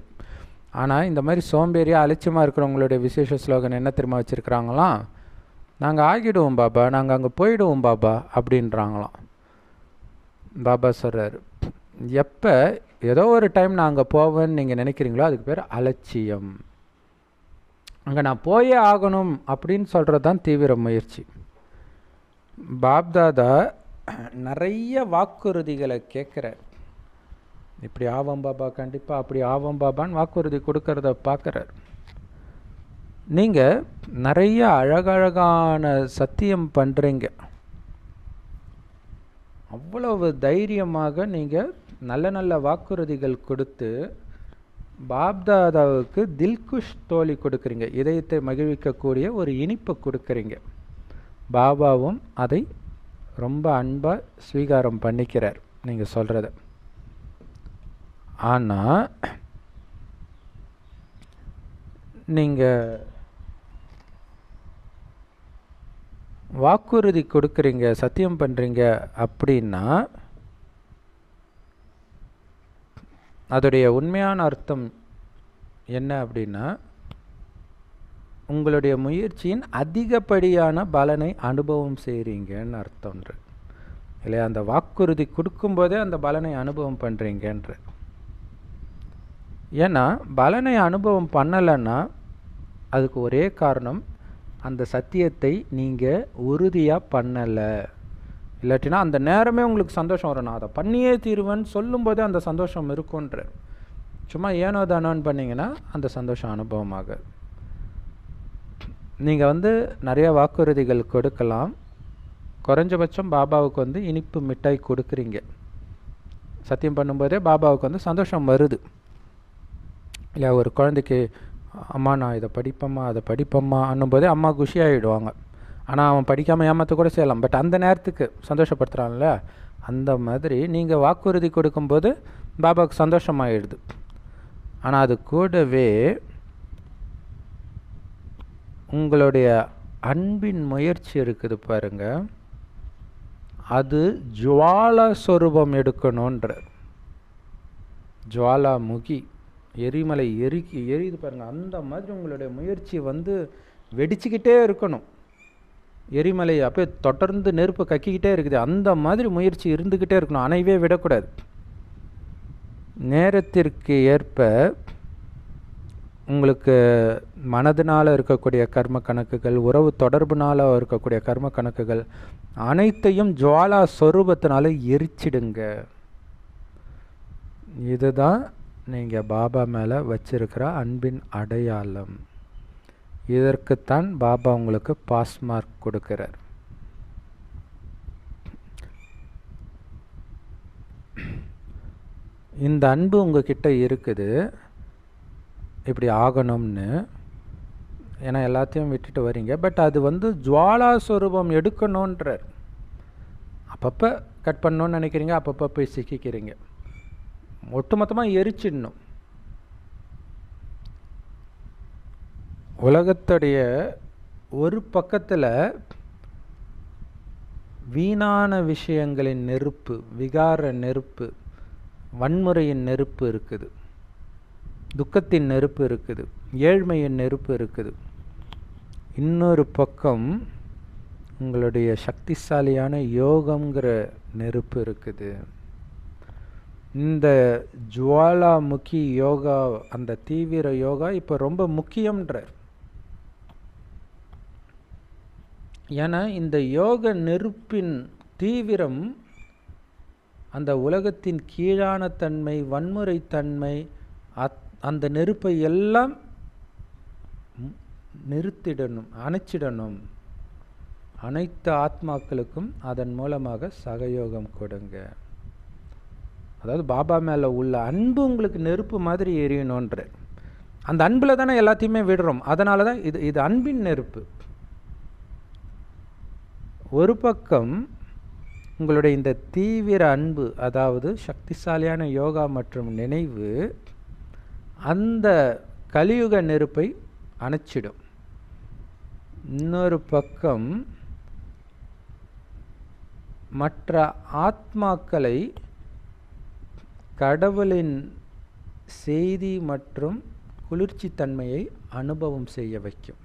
ஆனால் இந்த மாதிரி சோம்பேறியாக அலட்சியமாக இருக்கிறவங்களுடைய விசேஷ ஸ்லோகன் என்ன தெரியுமா வச்சுருக்கிறாங்களாம்? நாங்கள் ஆகிடுவோம் பாபா, நாங்கள் அங்கே போயிடுவோம் பாபா அப்படின்றாங்களாம். பாபா சொல்கிறார், எப்போ ஏதோ ஒரு டைம் நான் அங்கே போவேன்னு நீங்கள் நினைக்கிறீங்களோ அதுக்கு பேர் அலட்சியம். அங்கே நான் போயே ஆகணும் அப்படின்னு சொல்கிறது தான் தீவிர முயற்சி. பாப்தாதா நிறைய வாக்குறுதிகளை கேட்குறார். இப்படி ஆவோம் பாபா, கண்டிப்பாக அப்படி ஆவோம் பாபான்னு வாக்குறுதி கொடுக்கறத பார்க்குறார். நீங்கள் நிறைய அழகழகான சத்தியம் பண்ணுறீங்க, அவ்வளவு தைரியமாக நீங்கள் நல்ல நல்ல வாக்குறுதிகள் கொடுத்து பாப்தாதாவுக்கு தில்குஷ் தோழி கொடுக்குறீங்க, இதயத்தை மகிழ்விக்கக்கூடிய ஒரு இனிப்பை கொடுக்குறீங்க. பாபாவும் அதை ரொம்ப அன்பாக ஸ்வீகாரம் பண்ணிக்கிறார் நீங்கள் சொல்கிறத. ஆனால் நீங்கள் வாக்குறுதி கொடுக்குறீங்க, சத்தியம் பண்ணுறீங்க அப்படின்னா அதோடைய உண்மையான அர்த்தம் என்ன அப்படின்னா, உங்களுடைய முயற்சியின் அதிகப்படியான பலனை அனுபவம் செய்கிறீங்கன்னு அர்த்தம்ன்ற இல்லையா? அந்த வாக்குறுதி கொடுக்கும்போதே அந்த பலனை அனுபவம் பண்ணுறீங்கன்ற. ஏன்னா பலனை அனுபவம் பண்ணலைன்னா அதுக்கு ஒரே காரணம், அந்த சத்தியத்தை நீங்கள் உறுதியாக பண்ணலை. இல்லாட்டினா அந்த நேரமே உங்களுக்கு சந்தோஷம் வரும், நான் அதை பண்ணியே தீருவேன்னு சொல்லும்போதே அந்த சந்தோஷம் இருக்குன்ற. சும்மா ஏனோ தானோன்னு பண்ணிங்கன்னா அந்த சந்தோஷம் அனுபவமாக. நீங்கள் நிறைய வாக்குறுதிகள் கொடுக்கலாம், குறைஞ்சபட்சம் பாபாவுக்கு இனிப்பு மிட்டாய் கொடுக்குறீங்க. சத்தியம் பண்ணும்போதே பாபாவுக்கு சந்தோஷம் வருது இல்லையா? ஒரு குழந்தைக்கு அம்மா நான் இதை படிப்பம்மா அதை படிப்பம்மா அன்னும்போதே அம்மா குஷியாகிடுவாங்க. ஆனால் அவன் படிக்காமல் ஏமாற்ற கூட செய்யலாம், பட் அந்த நேரத்துக்கு சந்தோஷப்படுத்துகிறான்ல. அந்த மாதிரி நீங்கள் வாக்குறுதி கொடுக்கும்போது பாபாவுக்கு சந்தோஷமாகிடுது. ஆனால் அது கூடவே உங்களுடைய அன்பின் முயற்சி இருக்குது பாருங்க, அது ஜுவாலா சொரூபம் எடுக்கணுன்ற. ஜுவாலாமுகி எரிமலை எரியுது பாருங்க, அந்த மாதிரி உங்களுடைய முயற்சி வெடிச்சுக்கிட்டே இருக்கணும். எரிமலை அப்படியே தொடர்ந்து நெருப்பு கக்கிக்கிட்டே இருக்குது, அந்த மாதிரி முயற்சி இருந்துக்கிட்டே இருக்கணும், அணைவே விடக்கூடாது. நேரத்திற்கு ஏற்ப உங்களுக்கு மனதினால் இருக்கக்கூடிய கர்ம கணக்குகள், உறவு தொடர்புனால் இருக்கக்கூடிய கர்ம கணக்குகள் அனைத்தையும் ஜுவாலா சொரூபத்தினால எரிச்சிடுங்க. இதுதான் நீங்கள் பாபா மேலே வச்சிருக்கிற அன்பின் அடையாளம். இதற்குத்தான் பாபா உங்களுக்கு பாஸ் மார்க் கொடுக்கிறார். இந்த அன்பு உங்ககிட்ட இருக்குது, இப்படி ஆகணும்னு. ஏன்னா எல்லாத்தையும் விட்டுட்டு வரீங்க, பட் அது ஜுவாலா ஸ்வரூபம் எடுக்கணுன்றார். அப்பப்போ கட் பண்ணணும்னு நினைக்கிறீங்க, அப்பப்போ போய் சிக்கிக்கிறீங்க. ஒட்டுமொத்தமாக எரிச்சிடணும். உலகத்துடைய ஒரு பக்கத்தில் வீணான விஷயங்களின் நெருப்பு, விகார நெருப்பு, வன்முறையின் நெருப்பு இருக்குது, துக்கத்தின் நெருப்பு இருக்குது, ஏழ்மையின் நெருப்பு இருக்குது. இன்னொரு பக்கம் உங்களுடைய சக்திசாலியான யோகங்கிற நெருப்பு இருக்குது. இந்த ஜுவாலாமுகி யோகா, அந்த தீவிர யோகா இப்போ ரொம்ப முக்கியம்ன்றார். ஏன்னா இந்த யோக நெருப்பின் தீவிரம் அந்த உலகத்தின் கீழான தன்மை, வன்முறை தன்மை, அந்த நெருப்பை எல்லாம் நிறுத்திடணும், அணைச்சிடணும். அனைத்து ஆத்மாக்களுக்கும் அதன் மூலமாக சகயோகம் கொடுங்க. அதாவது பாபா மேலே உள்ள அன்பு உங்களுக்கு நெருப்பு மாதிரி எரியணுன்ற. அந்த அன்பில் தானே எல்லாத்தையுமே விடுறோம். அதனால தான் இது அன்பின் நெருப்பு. ஒரு பக்கம் உங்களுடைய இந்த தீவிர அன்பு, அதாவது சக்திசாலியான யோகா மற்றும் நினைவு அந்த கலியுக நெருப்பை அணைச்சிடும். இன்னொரு பக்கம் மற்ற ஆத்மாக்களை கடவுளின் செய்தி மற்றும் குளிர்ச்சி தன்மையை அனுபவம் செய்ய வைக்கும்.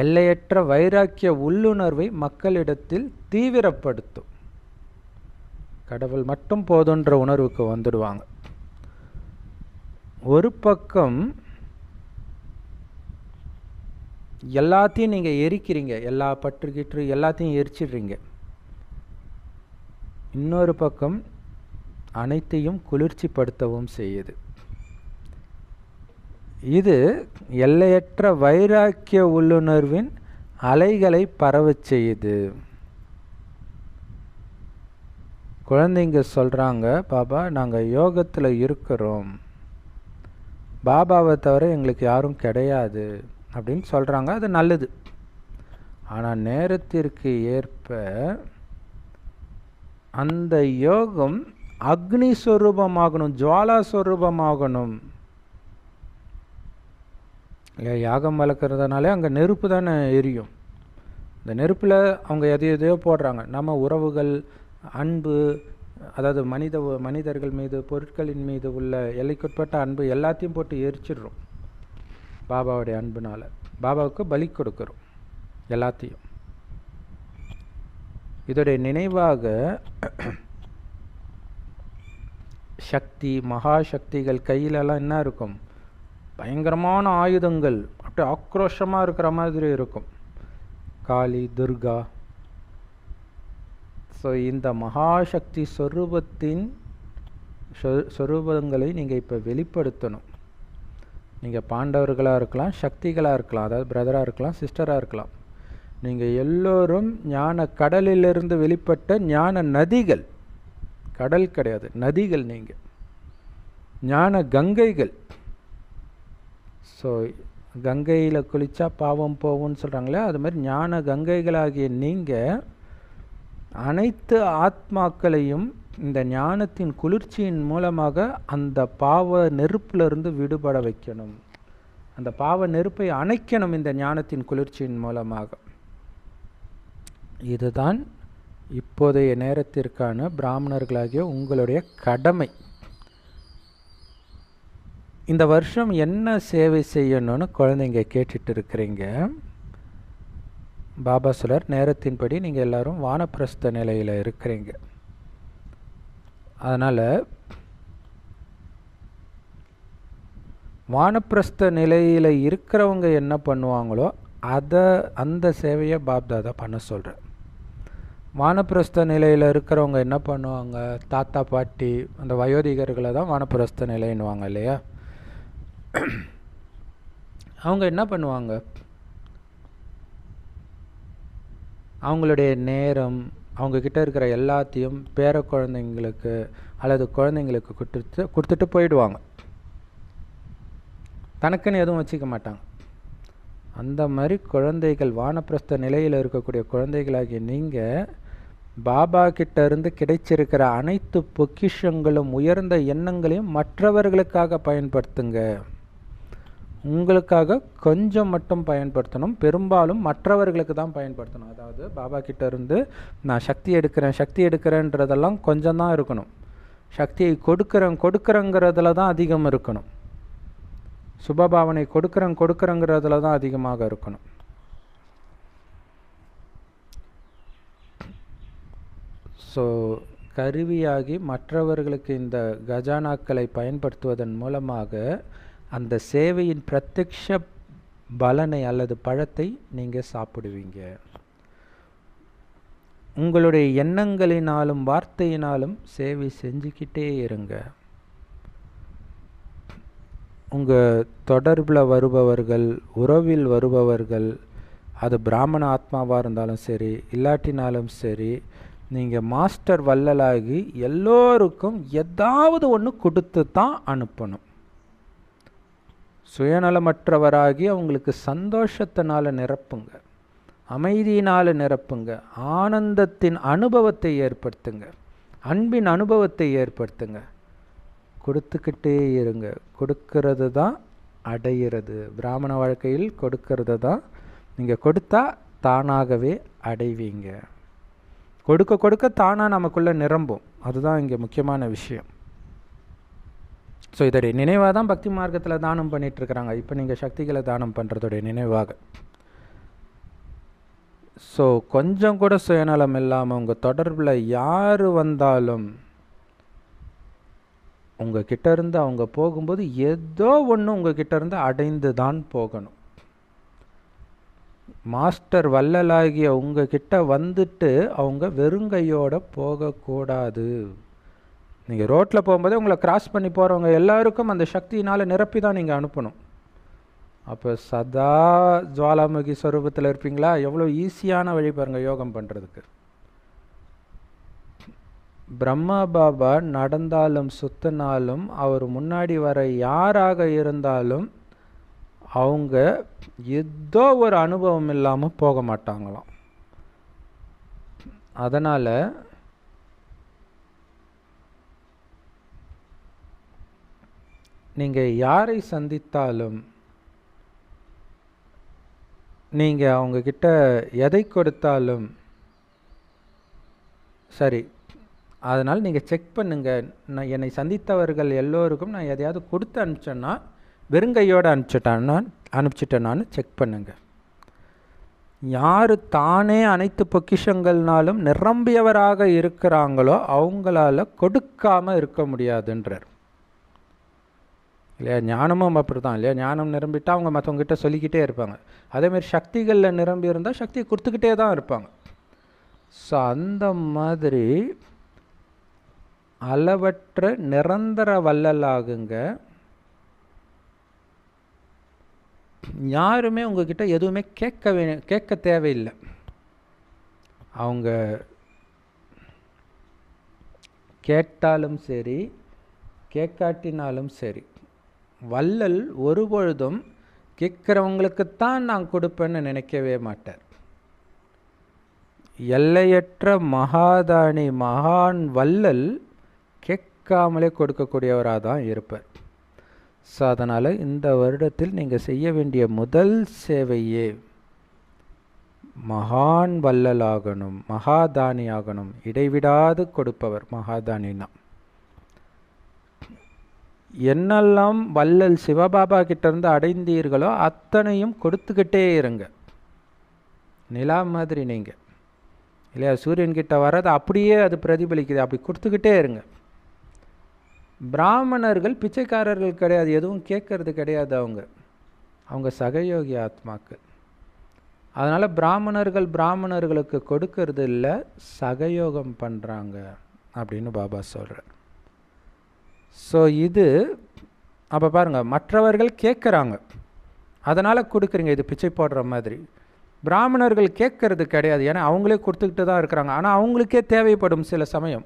எல்லையற்ற வைராக்கிய உள்ளுணர்வை மக்களிடத்தில் தீவிரப்படுத்தும். கடவுள் மட்டும் போதுன்ற உணர்வுக்கு வந்துடுவாங்க. ஒரு பக்கம் எல்லாத்தையும் நீங்கள் எரிக்கிறீங்க, எல்லா பற்றுக்கிட்டு எல்லாத்தையும் எரிச்சிடுறீங்க. இன்னொரு பக்கம் அனைத்தையும் குளிர்ச்சிப்படுத்தவும் செய்யுது. இது எல்லையற்ற வைராக்கிய உள்ளுணர்வின் அலைகளை பரவச் செய்யுது. குழந்தைங்க சொல்கிறாங்க, பாபா நாங்கள் யோகத்தில் இருக்கிறோம், பாபாவை தவிர எங்களுக்கு யாரும் கிடையாது அப்படின்னு சொல்கிறாங்க. அது நல்லது. ஆனால் நேரத்திற்கு ஏற்ப அந்த யோகம் அக்னி ஸ்வரூபமாகணும், ஜுவாலா ஸ்வரூபமாகணும். யாகம் வளர்க்குறதுனாலே அங்கே நெருப்பு தானே எரியும். இந்த நெருப்பில் அவங்க எதையோ போடுறாங்க. நம்ம உறவுகள், அன்பு, அதாவது மனிதர்கள் மீது, பொருட்களின் மீது உள்ள எல்லைக்குட்பட்ட அன்பு எல்லாத்தையும் போட்டு எரிச்சிடுறோம். பாபாவுடைய அன்புனால் பாபாவுக்கு பலி கொடுக்குறோம் எல்லாத்தையும். இதோடைய நினைவாக சக்தி, மகா சக்திகள் கையிலெல்லாம் என்ன இருக்கும்? பயங்கரமான ஆயுதங்கள், அப்படியே ஆக்ரோஷமாக இருக்கிற மாதிரி இருக்கும். காளி, துர்கா. ஸோ இந்த மகாசக்தி சொரூபத்தின் சொரூபங்களை நீங்கள் இப்போ வெளிப்படுத்தணும். நீங்கள் பாண்டவர்களாக இருக்கலாம், சக்திகளாக இருக்கலாம், அதாவது பிரதராக இருக்கலாம், சிஸ்டராக இருக்கலாம். நீங்கள் எல்லோரும் ஞான கடலிலிருந்து வெளிப்பட்ட ஞான நதிகள். கடல் கிடையாது, நதிகள். நீங்கள் ஞான கங்கைகள். ஸோ கங்கையில் குளித்தா பாவம் போகும்னு சொல்கிறாங்களே, அது மாதிரி ஞான கங்கைகளாகிய நீங்கள் அனைத்து ஆத்மாக்களையும் இந்த ஞானத்தின் குளிர்ச்சியின் மூலமாக அந்த பாவ நெருப்பிலிருந்து விடுபட வைக்கணும். அந்த பாவ நெருப்பை அணைக்கணும் இந்த ஞானத்தின் குளிர்ச்சியின் மூலமாக. இதுதான் இப்போதைய நேரத்திற்கான பிராமணர்களாகிய உங்களுடைய கடமை. இந்த வருஷம் என்ன சேவை செய்யணும்னு குழந்தைங்க கேட்டுட்டு இருக்கிறீங்க. பாபா சொல்றார், நேரத்தின்படி நீங்கள் எல்லாரும் வானப்பிரஸ்த நிலையில் இருக்கிறீங்க. அதனால் வானப்பிரஸ்த நிலையில் இருக்கிறவங்க என்ன பண்ணுவாங்களோ அந்த சேவையை பாப்தாதா பண்ண சொல்கிறேன். வானப்பிரஸ்த நிலையில் இருக்கிறவங்க என்ன பண்ணுவாங்க? தாத்தா பாட்டி அந்த வயோதிகர்களை தான் வானப்பிரஸ்த நிலைன்னுவாங்க இல்லையா? அவங்க என்ன பண்ணுவாங்க? அவங்களுடைய நேரம், அவங்கக்கிட்ட இருக்கிற எல்லாத்தையும் பேர குழந்தைங்களுக்கு அல்லது குழந்தைங்களுக்கு கொடுத்துட்டு போயிடுவாங்க. தனக்குன்னு எதுவும் வச்சுக்க மாட்டாங்க. அந்த மாதிரி குழந்தைகள், வானப்பிரஸ்த நிலையில் இருக்கக்கூடிய குழந்தைகளாகிய நீங்கள் பாபா கிட்ட இருந்து கிடைச்சிருக்கிற அனைத்து பொக்கிஷங்களும் உயர்ந்த எண்ணங்களையும் மற்றவர்களுக்காக பயன்படுத்துங்க. உங்களுக்காக கொஞ்சம் மட்டும் பயன்படுத்தணும், பெரும்பாலும் மற்றவர்களுக்கு தான் பயன்படுத்தணும். அதாவது பாபா கிட்ட இருந்து நான் சக்தி எடுக்கிறேன்றதெல்லாம் கொஞ்சம் தான் இருக்கணும். சக்தியை கொடுக்குறேங்கிறதுல தான் அதிகம் இருக்கணும். சுபபாவனை கொடுக்குறேங்கிறதுல தான் அதிகமாக இருக்கணும். ஸோ கருவியாகி மற்றவர்களுக்கு இந்த கஜானாக்களை பயன்படுத்துவதன் மூலமாக அந்த சேவையின் பிரத்யக்ஷ பலனை அல்லது பழத்தை நீங்கள் சாப்பிடுவீங்க. உங்களுடைய எண்ணங்களினாலும் வார்த்தையினாலும் சேவை செஞ்சுக்கிட்டே இருங்க. உங்கள் தொடர்பில் வருபவர்கள், உறவில் வருபவர்கள், அது பிராமண ஆத்மாவாக இருந்தாலும் சரி, இல்லாட்டினாலும் சரி, நீங்கள் மாஸ்டர் வள்ளலாகி எல்லோருக்கும் ஏதாவது ஒன்று கொடுத்து தான் அனுப்பணும். சுயநலமற்றவராகி அவங்களுக்கு சந்தோஷத்தினால நிரப்புங்க, அமைதியினால் நிரப்புங்க, ஆனந்தத்தின் அனுபவத்தை ஏற்படுத்துங்க, அன்பின் அனுபவத்தை ஏற்படுத்துங்க. கொடுத்துக்கிட்டே இருங்க. கொடுக்கறது தான் அடையிறது. பிராமண வாழ்க்கையில் கொடுக்கறது தான். நீங்கள் கொடுத்தா தானாகவே அடைவீங்க. கொடுக்க கொடுக்க தானாக நமக்குள்ளே நிரம்பும். அதுதான் இங்கே முக்கியமான விஷயம். ஸோ இதோடைய நினைவாக தான் பக்தி மார்க்கத்தில் தானம் பண்ணிகிட்ருக்குறாங்க. இப்போ நீங்கள் சக்திகளை தானம் பண்ணுறதுடைய நினைவாக. ஸோ கொஞ்சம் கூட சுயநலம் இல்லாமல் உங்கள் தொடர்பில் யார் வந்தாலும் உங்கள் கிட்டேருந்து அவங்க போகும்போது ஏதோ ஒன்று உங்கள் கிட்டேருந்து அடைந்து தான் போகணும். மாஸ்டர் வள்ளலாகிய உங்கள் கிட்ட வந்துட்டு அவங்க வெறுங்கையோடு போகக்கூடாது. நீங்கள் ரோட்டில் போகும்போதே உங்களை கிராஸ் பண்ணி போகிறவங்க எல்லாருக்கும் அந்த சக்தியினால் நிரப்பி தான் நீங்கள் அனுப்பணும். அப்போ சதா ஜுவாலாமுகி ஸ்வரூபத்தில் இருப்பீங்களா? எவ்வளோ ஈஸியான வழி பாருங்கள் யோகம் பண்ணுறதுக்கு. பிரம்மா பாபா நடந்தாலும் சுத்தினாலும் அவர் முன்னாடி வர யாராக இருந்தாலும் அவங்க ஏதோ ஒரு அனுபவம் இல்லாமல் போக மாட்டாங்களாம். அதனால் நீங்கள் யாரை சந்தித்தாலும் நீங்கள் அவங்கக்கிட்ட எதை கொடுத்தாலும் சரி, அதனால் நீங்கள் செக் பண்ணுங்கள். நான் என்னை சந்தித்தவர்கள் எல்லோருக்கும் நான் எதையாவது கொடுத்து அனுப்பிச்சேன்னா வெறுங்கையோடு அனுப்பிச்சிட்டேனான்னு செக் பண்ணுங்கள். யார் தானே அனைத்து பொக்கிஷங்கள்னாலும் நிரம்பியவராக இருக்கிறாங்களோ அவங்களால கொடுக்காமல் இருக்க முடியாதுன்றார் இல்லையா? ஞானமும் அப்படி தான் இல்லையா? ஞானம் நிரம்பிட்டால் அவங்க மற்றவங்ககிட்ட சொல்லிக்கிட்டே இருப்பாங்க. அதேமாதிரி சக்திகளில் நிரம்பி இருந்தால் சக்தியை கொடுத்துக்கிட்டே தான் இருப்பாங்க. ஸோ அந்த மாதிரி அளவற்ற நிரந்தர வள்ளலாகுங்க. யாருமே உங்ககிட்ட எதுவுமே கேட்க தேவையில்லை. அவங்க கேட்டாலும் சரி கேட்காட்டினாலும் சரி, வள்ளல் ஒருபொழுதும் கேட்குறவங்களுக்குத்தான் நான் கொடுப்பேன்னு நினைக்கவே மாட்டார். எல்லையற்ற மகாதானி மகான் வள்ளல் கேட்காமலே கொடுக்கக்கூடியவராக தான் இருப்பார். ஸோ அதனால் இந்த வருடத்தில் நீங்கள் செய்ய வேண்டிய முதல் சேவையே மகான் வள்ளலாகணும், மகாதானி ஆகணும். இடைவிடாது கொடுப்பவர் மகாதானினா. என்னெல்லாம் வள்ளல் சிவபாபா கிட்டேருந்து அடைந்தீர்களோ அத்தனையும் கொடுத்துக்கிட்டே இருங்க. நிலா மாதிரி நீங்கள் இல்லையா? சூரியன்கிட்ட வர்றது அப்படியே அது பிரதிபலிக்குது, அப்படி கொடுத்துக்கிட்டே இருங்க. பிராமணர்கள் பிச்சைக்காரர்கள் கிடையாது, எதுவும் கேட்கறது கிடையாது. அவங்க சகயோகி ஆத்மாக்கள். அதனால் பிராமணர்களுக்கு கொடுக்கறது இல்லை, சகயோகம் பண்ணுறாங்க அப்படின்னு பாபா சொல்கிறார். ஸோ இது அப்போ பாருங்கள், மற்றவர்கள் கேட்குறாங்க அதனால் கொடுக்குறீங்க, இது பிச்சை போடுற மாதிரி. பிராமணர்கள் கேட்கறது கிடையாது, ஏன்னா அவங்களே கொடுத்துக்கிட்டு தான் இருக்கிறாங்க. ஆனால் அவங்களுக்கே தேவைப்படும் சில சமயம்.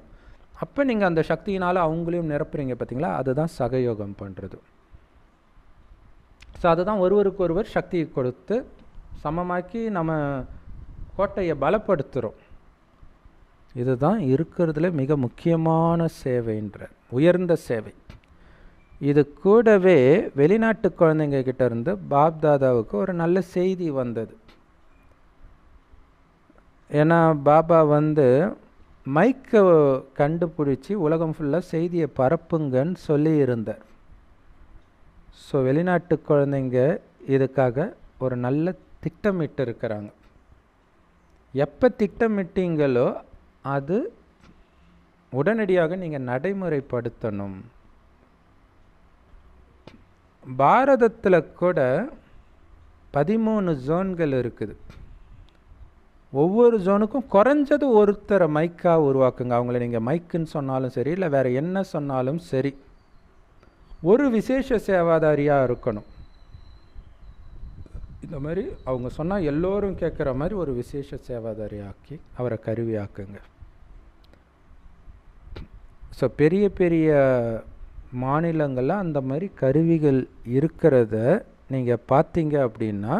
அப்போ நீங்கள் அந்த சக்தியினால் அவங்களையும் நிரப்புறீங்க பார்த்தீங்களா? அதுதான் சகயோகம் பண்ணுறது. ஸோ அதுதான் ஒருவருக்கு ஒருவர் சக்தியை கொடுத்து சமமாக்கி நம்ம கோட்டையை பலப்படுத்துகிறோம். இதுதான் இருக்கிறதுல மிக முக்கியமான சேவைன்ற உயர்ந்த சேவை. இது கூடவே வெளிநாட்டு குழந்தைங்க கிட்ட இருந்து பாப்தாதாவுக்கு ஒரு நல்ல செய்தி வந்தது. ஏன்னா பாபா மைக்கை கண்டுபிடிச்சி உலகம் ஃபுல்லாக செய்தியை பரப்புங்கன்னு சொல்லியிருந்தார். ஸோ வெளிநாட்டு குழந்தைங்க இதுக்காக ஒரு நல்ல திட்டமிட்டு இருக்கிறாங்க. எப்போ திட்டமிட்டீங்களோ அது உடனடியாக நீங்கள் நடைமுறைப்படுத்தணும். பாரதத்தில் கூட 13 ஜோன்கள் இருக்குது. ஒவ்வொரு ஜோனுக்கும் குறைஞ்சது ஒருத்தரை மைக்காக உருவாக்குங்க. அவங்கள நீங்கள் மைக்குன்னு சொன்னாலும் சரி, இல்லை வேறு என்ன சொன்னாலும் சரி, ஒரு விசேஷ சேவாதாரியாக இருக்கணும். இந்த மாதிரி அவங்க சொன்னால் எல்லோரும் கேட்குற மாதிரி ஒரு விசேஷ சேவாதாரியாக்கி அவரை கருவியாக்குங்க. ஸோ பெரிய பெரிய மாநிலங்களில் அந்த மாதிரி கருவிகள் இருக்கிறத நீங்கள் பார்த்தீங்க அப்படின்னா,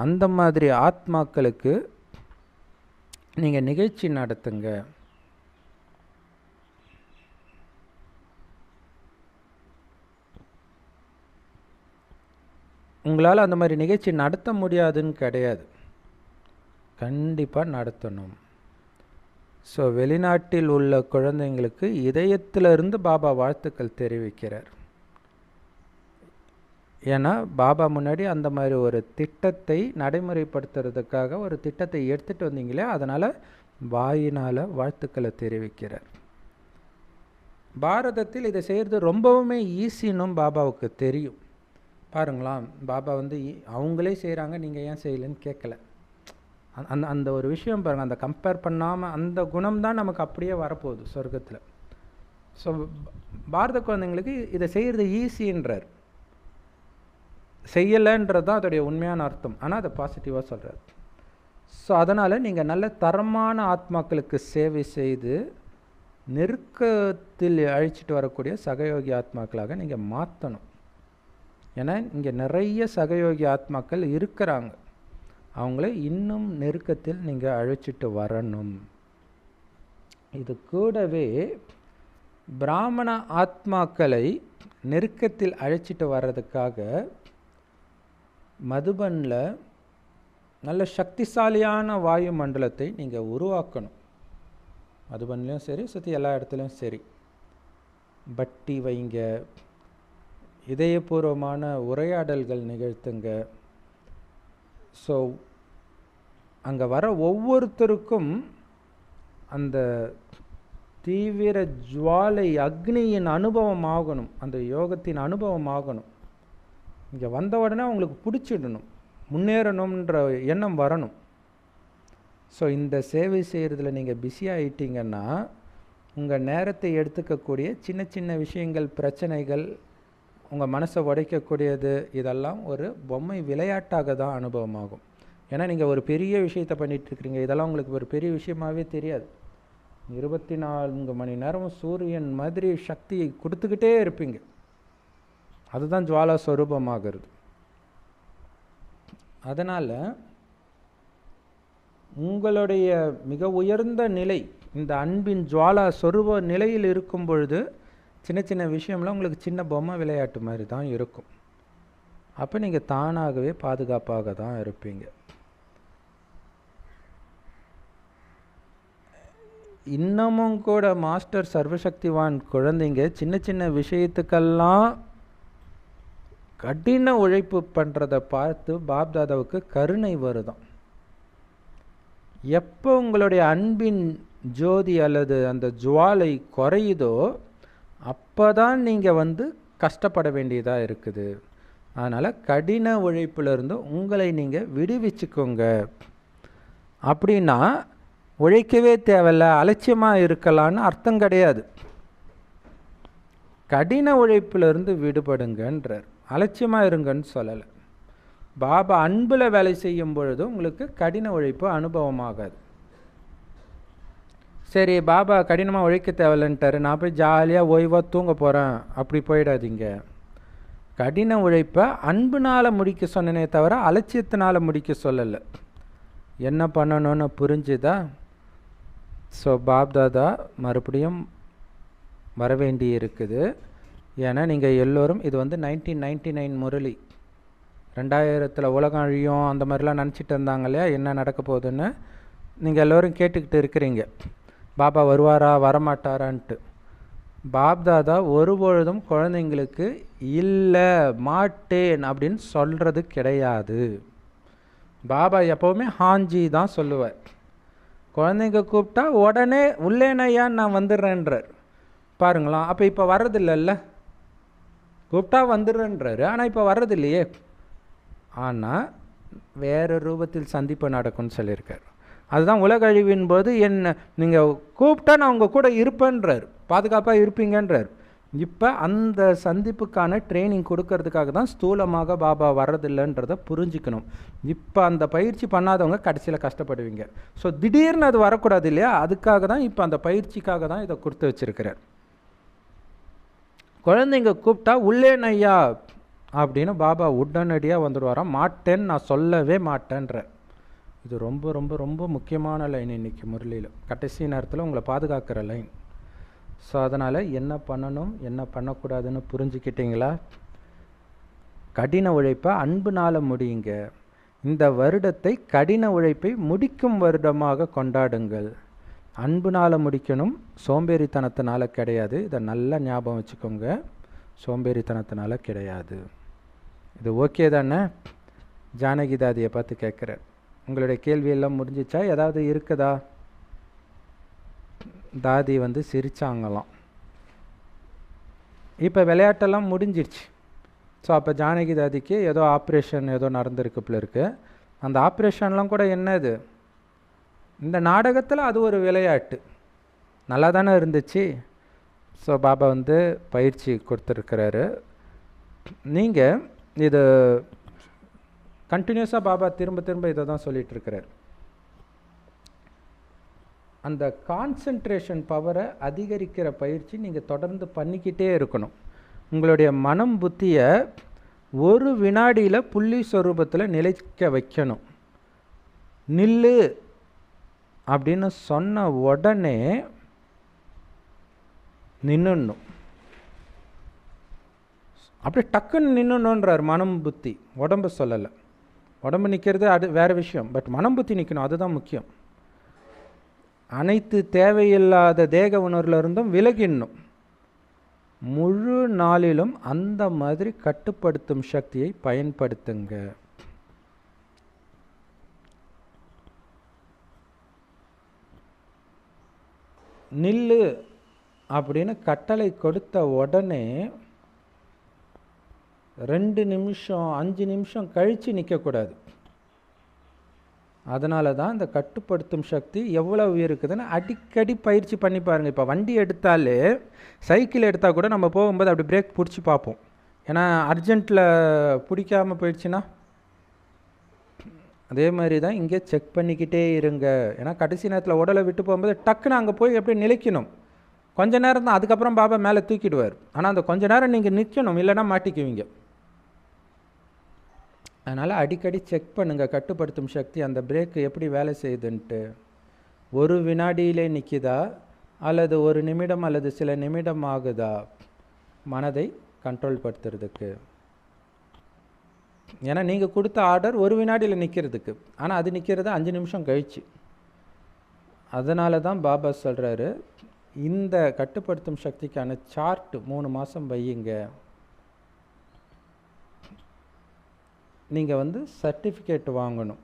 அந்த மாதிரி ஆத்மாக்களுக்கு நீங்கள் நிகழ்ச்சி நடத்துங்க. உங்களால் அந்த மாதிரி நிகழ்ச்சி நடத்த முடியாதுன்னு கிடையாது, கண்டிப்பாக நடத்தணும். ஸோ வெளிநாட்டில் உள்ள குழந்தைங்களுக்கு இதயத்திலிருந்து பாபா வாழ்த்துக்கள் தெரிவிக்கிறார். ஏன்னா பாபா முன்னாடி அந்த மாதிரி ஒரு திட்டத்தை நடைமுறைப்படுத்துறதுக்காக ஒரு திட்டத்தை எடுத்துகிட்டு வந்தீங்களே, அதனால் வாயினால் வாழ்த்துக்களை தெரிவிக்கிறார். பாரதத்தில் இதை செய்கிறது ரொம்பவுமே ஈஸின்னும் பாபாவுக்கு தெரியும். பாருங்களாம், பாபா அவங்களே செய்கிறாங்க, நீங்கள் ஏன் செய்யலைன்னு கேட்கல. அந்த ஒரு விஷயம் பாருங்கள், அந்த கம்பேர் பண்ணாமல் அந்த குணம் தான் நமக்கு அப்படியே வரப்போகுது சொர்க்கத்தில். ஸோ பாரத குழந்தைங்களுக்கு இதை செய்கிறது ஈஸின்றார், செய்யலைன்றது தான் அதோடைய உண்மையான அர்த்தம். ஆனால் அதை பாசிட்டிவாக சொல்கிறார். ஸோ அதனால் நீங்கள் நல்ல தரமான ஆத்மாக்களுக்கு சேவை செய்து நெருக்கத்தில் அழைச்சிட்டு வரக்கூடிய சகயோகி ஆத்மாக்களாக நீங்கள் மாற்றணும். ஏன்னா இங்கே நிறைய சகயோகி ஆத்மாக்கள் இருக்கிறாங்க, அவங்கள இன்னும் நெருக்கத்தில் நீங்கள் அழைச்சிட்டு வரணும். இது கூடவே பிராமண ஆத்மாக்களை நெருக்கத்தில் அழைச்சிட்டு வர்றதுக்காக மதுபனில் நல்ல சக்திசாலியான வாயு மண்டலத்தை நீங்கள் உருவாக்கணும். மதுபன்லையும் சரி, சுற்றி எல்லா இடத்துலையும் சரி. பட்டி வைங்க, இதயபூர்வமான உரையாடல்கள் நிகழ்த்துங்க. ஸோ அங்கே வர ஒவ்வொருத்தருக்கும் அந்த தீவிர ஜுவாலை அக்னியின் அனுபவம் ஆகணும், அந்த யோகத்தின் அனுபவம் ஆகணும். இங்கே வந்த உடனே அவங்களுக்கு பிடிச்சிடணும், முன்னேறணுன்ற எண்ணம் வரணும். ஸோ இந்த சேவை செய்கிறதுல நீங்கள் பிஸியாகிட்டீங்கன்னா உங்கள் நேரத்தை எடுத்துக்கக்கூடிய சின்ன சின்ன விஷயங்கள், பிரச்சனைகள், உங்கள் மனசை உடைக்கக்கூடியது, இதெல்லாம் ஒரு பொம்மை விளையாட்டாக தான் அனுபவமாகும். ஏன்னா நீங்கள் ஒரு பெரிய விஷயத்தை பண்ணிகிட்ருக்கிறீங்க, இதெல்லாம் உங்களுக்கு ஒரு பெரிய விஷயமாகவே தெரியாது. 24 மணி நேரமும் சூரியன் மாதிரி சக்தியை கொடுத்துக்கிட்டே இருப்பீங்க. அதுதான் ஜுவாலா ஸ்வரூபமாகிறது. அதனால் உங்களுடைய மிக உயர்ந்த நிலை இந்த அன்பின் ஜுவாலா சொரூப நிலையில் இருக்கும் பொழுது சின்ன சின்ன விஷயம்லாம் உங்களுக்கு சின்ன பொம்மை விளையாட்டு மாதிரி தான் இருக்கும். அப்போ நீங்கள் தானாகவே பாதுகாப்பாக தான் இருப்பீங்க. இன்னமும் கூட மாஸ்டர் சர்வசக்திவான் குழந்தைங்க சின்ன சின்ன விஷயத்துக்கெல்லாம் கடின உழைப்பு பண்ணுறதை பார்த்து பாப்தாதாவுக்கு கருணை வருதான். எப்போ உங்களுடைய அன்பின் ஜோதி அல்லது அந்த ஜுவாலை குறையுதோ அப்போ தான் நீங்கள் கஷ்டப்பட வேண்டியதாக இருக்குது. அதனால் கடின உழைப்பிலிருந்து உங்களை நீங்கள் விடுவிச்சுக்கோங்க. அப்படின்னா உழைக்கவே தேவையில்ல, அலட்சியமாக இருக்கலான்னு அர்த்தம் கிடையாது. கடின உழைப்பிலிருந்து விடுபடுங்கன்றார், அலட்சியமாக இருங்கன்னு சொல்லலை. பாபா அன்பில் வேலை செய்யும் பொழுது உங்களுக்கு கடின உழைப்பு அனுபவமாகாது. சரி, பாபா கடினமாக உழைக்க தேவையில்லைன்ட்டாரு, நான் போய் ஜாலியாக ஓய்வாக தூங்க போகிறேன், அப்படி போயிடாதீங்க. கடின உழைப்பை அன்புனால் முடிக்க சொன்னனே தவிர அலட்சியத்தினால் முடிக்க சொல்லலை. என்ன பண்ணணும்னு புரிஞ்சுதா? ஸோ பாப்தாதா மறுபடியும் வர வேண்டி இருக்குது. ஏன்னா நீங்கள் எல்லோரும் இது 1999 முரளி, 2000 உலகம் அழியும் அந்த மாதிரிலாம் நினச்சிட்டு இருந்தாங்க இல்லையா, என்ன நடக்க போகுதுன்னு. நீங்கள் எல்லோரும் கேட்டுக்கிட்டு இருக்கிறீங்க, பாபா வருவாரா வரமாட்டாரான்ட்டு. பாப்தாதா ஒருபொழுதும் குழந்தைங்களுக்கு இல்லை மாட்டேன் அப்படின்னு சொல்கிறது கிடையாது. பாபா எப்போவுமே ஹாஞ்சி தான் சொல்லுவார். குழந்தைங்க கூப்பிட்டா உடனே உள்ளேனையான்னு நான் வந்துடுறேன்றார். பாருங்களாம், அப்போ இப்போ வர்றதில்லைல்ல, கூப்பிட்டா வந்துடுறேன்றாரு, ஆனால் இப்போ வர்றதில்லையே. ஆனால் வேறு ரூபத்தில் சந்திப்பு நடக்கும்னு சொல்லியிருக்கார். அதுதான் உலக அழிவின் போது என்ன நீங்கள் கூப்பிட்டா நான் உங்கள் கூட இருப்பேன்றார், பாதுகாப்பாக இருப்பீங்கன்றார். இப்போ அந்த சந்திப்புக்கான ட்ரைனிங் கொடுக்கறதுக்காக தான் ஸ்தூலமாக பாபா வர்றதில்லைன்றதை புரிஞ்சுக்கணும். இப்போ அந்த பயிற்சி பண்ணாதவங்க கடைசியில் கஷ்டப்படுவீங்க. ஸோ திடீர்னு அது வரக்கூடாது இல்லையா, அதுக்காக தான் இப்போ அந்த பயிற்சிக்காக தான் இதை கொடுத்து வச்சுருக்கிறார். குழந்தைங்க கூப்பிட்டா உள்ளேனையா அப்படின்னு பாபா உடனடியாக வந்துடுவாராம். மாட்டேன்னு நான் சொல்லவே மாட்டேன்ற. இது ரொம்ப ரொம்ப ரொம்ப முக்கியமான லைன் இன்றைக்கி முரளியில், கடைசி நேரத்தில் உங்களை பாதுகாக்கிற லைன். ஸோ அதனால் என்ன பண்ணணும் என்ன பண்ணக்கூடாதுன்னு புரிஞ்சுக்கிட்டீங்களா? கடின உழைப்பை அன்புனால் முடியுங்க. இந்த வருடத்தை கடின உழைப்பை முடிக்கும் வருடமாக கொண்டாடுங்கள். அன்புனால் முடிக்கணும், சோம்பேறித்தனத்தினால கிடையாது. இதை நல்லா ஞாபகம் வச்சுக்கோங்க, சோம்பேறித்தனத்தினால கிடையாது. இது ஓகே தானே? ஜானகி தாதியை பார்த்து கேட்குறார், உங்களுடைய கேள்வியெல்லாம் முடிஞ்சிச்சா, ஏதாவது இருக்குதா? தாதி சிரிச்சாங்களாம். இப்போ விளையாட்டெல்லாம் முடிஞ்சிடுச்சு. ஸோ அப்போ ஜானகி தாதிக்கு ஏதோ ஆப்ரேஷன் ஏதோ நடந்திருக்குப்பில் இருக்குது. அந்த ஆப்ரேஷன்லாம் கூட என்னது, இந்த நாடகத்தில் அது ஒரு விளையாட்டு, நல்லா தானே இருந்துச்சு. ஸோ பாபா பயிற்சி கொடுத்துருக்கிறாரு. நீங்கள் இது கண்டினியூஸாக பாபா திரும்ப திரும்ப இதை தான் சொல்லிகிட்ருக்கிறார். அந்த கான்சன்ட்ரேஷன் பவரை அதிகரிக்கிற பயிற்சி நீங்கள் தொடர்ந்து பண்ணிக்கிட்டே இருக்கணும். உங்களுடைய மனம் புத்தியை ஒரு வினாடியில் புள்ளி ஸ்வரூபத்தில் நிலைக்க வைக்கணும். நில்லு அப்படின்னு சொன்ன உடனே நின்னுடணும். அப்படியே டக்குன்னு நின்னுன்றார் மனம் புத்தி, உடம்பு சொல்லலை. உடம்பு நிற்கிறது அது வேறு விஷயம், பட் மனம் புத்தி நிற்கணும், அதுதான் முக்கியம். அனைத்து தேவையில்லாத தேக உணர்வுலேருந்தும் விலகிடணும். முழு நாளிலும் அந்த மாதிரி கட்டுப்படுத்தும் சக்தியை பயன்படுத்துங்க. நில்லு அப்படின்னு கட்டளை கொடுத்த உடனே 2 நிமிஷம் 5 நிமிஷம் கழித்து நிற்கக்கூடாது. அதனால தான் இந்த கட்டுப்படுத்தும் சக்தி எவ்வளவு இருக்குதுன்னு அடிக்கடி பயிற்சி பண்ணி பாருங்கள். இப்போ வண்டி எடுத்தாலே, சைக்கிள் எடுத்தால் கூட நம்ம போகும்போது அப்படி பிரேக் பிடிச்சி பார்ப்போம். ஏன்னா அர்ஜென்ட்டில் பிடிக்காமல் போயிடுச்சுன்னா, அதே மாதிரி தான் இங்கே செக் பண்ணிக்கிட்டே இருங்க. ஏன்னா கடைசி நேரத்தில் உடலை விட்டு போகும்போது டக்குன்னு அங்கே போய் எப்படி நிலைக்கணும். கொஞ்ச நேரம் தான், அதுக்கப்புறம் பாபா மேலே தூக்கிடுவார். ஆனால் அந்த கொஞ்ச நேரம் நீங்கள் நிற்கணும், இல்லைன்னா மாட்டிக்குவீங்க. அதனால் அடிக்கடி செக் பண்ணுங்கள் கட்டுப்படுத்தும் சக்தி, அந்த பிரேக்கு எப்படி வேலை செய்யுதுன்ட்டு. ஒரு வினாடியிலே நிற்கிதா, அல்லது ஒரு நிமிடம் அல்லது சில நிமிடம் ஆகுதா மனதை கண்ட்ரோல் படுத்துறதுக்கு. ஏன்னா நீங்கள் கொடுத்த ஆர்டர் ஒரு வினாடியில் நிற்கிறதுக்கு, ஆனால் அது நிற்கிறது 5 நிமிஷம் கழிச்சு. அதனால தான் பாபா சொல்கிறாரு, இந்த கட்டுப்படுத்தும் சக்திக்கான சார்ட் 3 மாதம் வையுங்க. நீங்கள் சர்டிஃபிகேட் வாங்கணும்.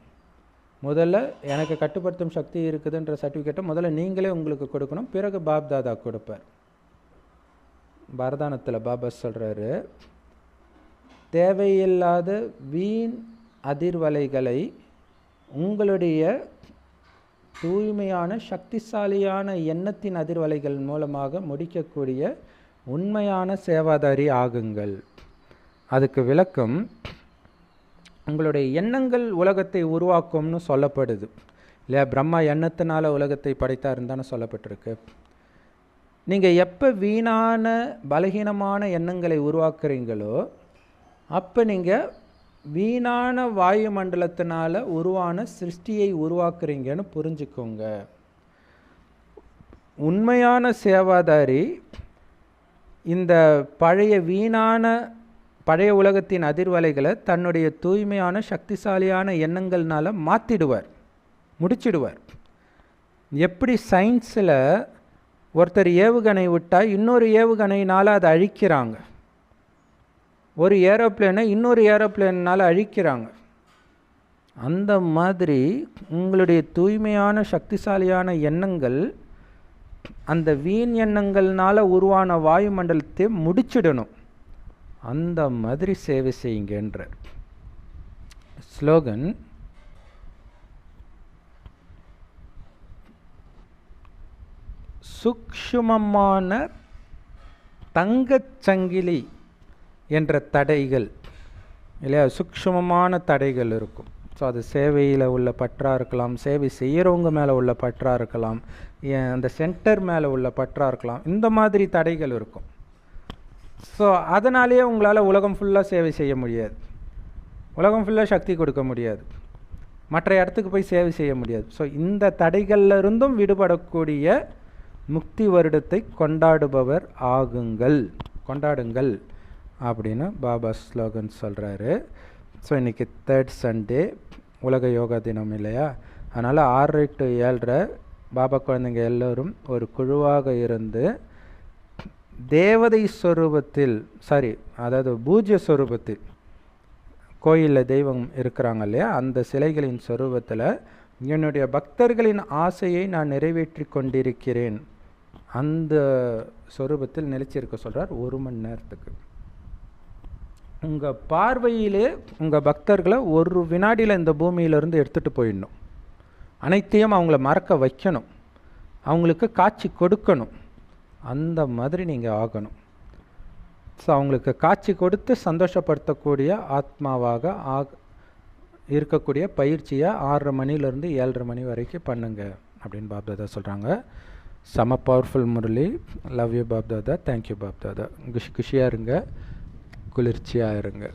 முதல்ல எனக்கு கட்டுப்படுத்தும் சக்தி இருக்குதுன்ற சர்டிஃபிகேட்டை முதல்ல நீங்களே உங்களுக்கு கொடுக்கணும், பிறகு பாப் தாதா கொடுப்பார். வரதானத்தில் பாபா சொல்கிறாரு, தேவையில்லாத வீண் அதிர்வலைகளை உங்களுடைய தூய்மையான சக்திசாலியான எண்ணத்தின் அதிர்வலைகள் மூலமாக முடிக்கக்கூடிய உண்மையான சேவாதாரி ஆகுங்கள். அதுக்கு விளக்கம், உங்களுடைய எண்ணங்கள் உலகத்தை உருவாக்கும்னு சொல்லப்படுது இல்லையா. பிரம்மா எண்ணத்தினால உலகத்தை படைத்தாருன்னு தானே சொல்லப்பட்டிருக்கு. நீங்கள் எப்போ வீணான பலகீனமான எண்ணங்களை உருவாக்குறீங்களோ அப்போ நீங்கள் வீணான வாயு மண்டலத்தினால் உருவான சிருஷ்டியை உருவாக்குறீங்கன்னு புரிஞ்சுக்கோங்க. உண்மையான சேவாதாரி இந்த பழைய உலகத்தின் அதிர்வலைகளை தன்னுடைய தூய்மையான சக்திசாலியான எண்ணங்கள்னால மாற்றிடுவார், முடிச்சிடுவார். எப்படி சயின்ஸில் ஒருத்தர் ஏவுகணை விட்டால் இன்னொரு ஏவுகணையினால் அதை அழிக்கிறாங்க, ஒரு ஏரோப்ளேனை இன்னொரு ஏரோப்ளேனால் அழிக்கிறாங்க, அந்த மாதிரி உங்களுடைய தூய்மையான சக்திசாலியான எண்ணங்கள் அந்த வீண் எண்ணங்கள்னால உருவான வாயுமண்டலத்தை முடிச்சிடணும். அந்த மாதிரி சேவை செய்யுங்கன்ற ஸ்லோகன். சூக்ஷ்மமான தங்கச்சங்கிலி என்ற தடைகள் இல்லையா, சூக்ஷ்மமான தடைகள் இருக்கும். ஸோ அது சேவையில் உள்ள பற்றாக இருக்கலாம், சேவை செய்கிறவங்க மேலே உள்ள பற்றாக இருக்கலாம், அந்த சென்டர் மேலே உள்ள பற்றாக இருக்கலாம். இந்த மாதிரி தடைகள் இருக்கும். ஸோ அதனாலேயே உங்களால் உலகம் ஃபுல்லாக சேவை செய்ய முடியாது, உலகம் ஃபுல்லாக சக்தி கொடுக்க முடியாது, மற்ற இடத்துக்கு போய் சேவை செய்ய முடியாது. ஸோ இந்த தடைகளில் இருந்தும் விடுபடக்கூடிய முக்தி வருடத்தை கொண்டாடுங்கள் அப்படின்னு பாபா ஸ்லோகன் சொல்கிறாரு. ஸோ இன்றைக்கி 3rd சண்டே, உலக யோகா தினம் இல்லையா. அதனால் 6 to 7 பாபா குழந்தைங்க எல்லோரும் ஒரு குழுவாக இருந்து தேவதை ஸ்வரூபத்தில், அதாவது பூஜ்ய ஸ்வரூபத்தில், கோயிலில் தெய்வம் இருக்கிறாங்க இல்லையா, அந்த சிலைகளின் ஸ்வரூபத்தில் என்னுடைய பக்தர்களின் ஆசையை நான் நிறைவேற்றி கொண்டிருக்கிறேன், அந்த ஸ்வரூபத்தில் நிலைச்சிருக்க சொல்கிறார் 1 மணி நேரத்துக்கு. உங்கள் பார்வையிலே உங்கள் பக்தர்களை ஒரு வினாடியில் இந்த பூமியிலிருந்து எடுத்துகிட்டு போயிடணும். அனைத்தையும் அவங்கள மறக்க வைக்கணும், அவங்களுக்கு காட்சி கொடுக்கணும். அந்த மாதிரி நீங்கள் ஆகணும். ஸோ அவங்களுக்கு காட்சி கொடுத்து சந்தோஷப்படுத்தக்கூடிய ஆத்மாவாக இருக்கக்கூடிய பயிற்சியை 6:30 மணிலேருந்து 7:30 மணி வரைக்கும் பண்ணுங்க அப்படின்னு பாப்தாதா சொல்கிறாங்க. செம powerful Murli. Love you Bapdada. Thank you Bapdada. குஷியாக இருங்க, குளிர்ச்சியாக இருங்க.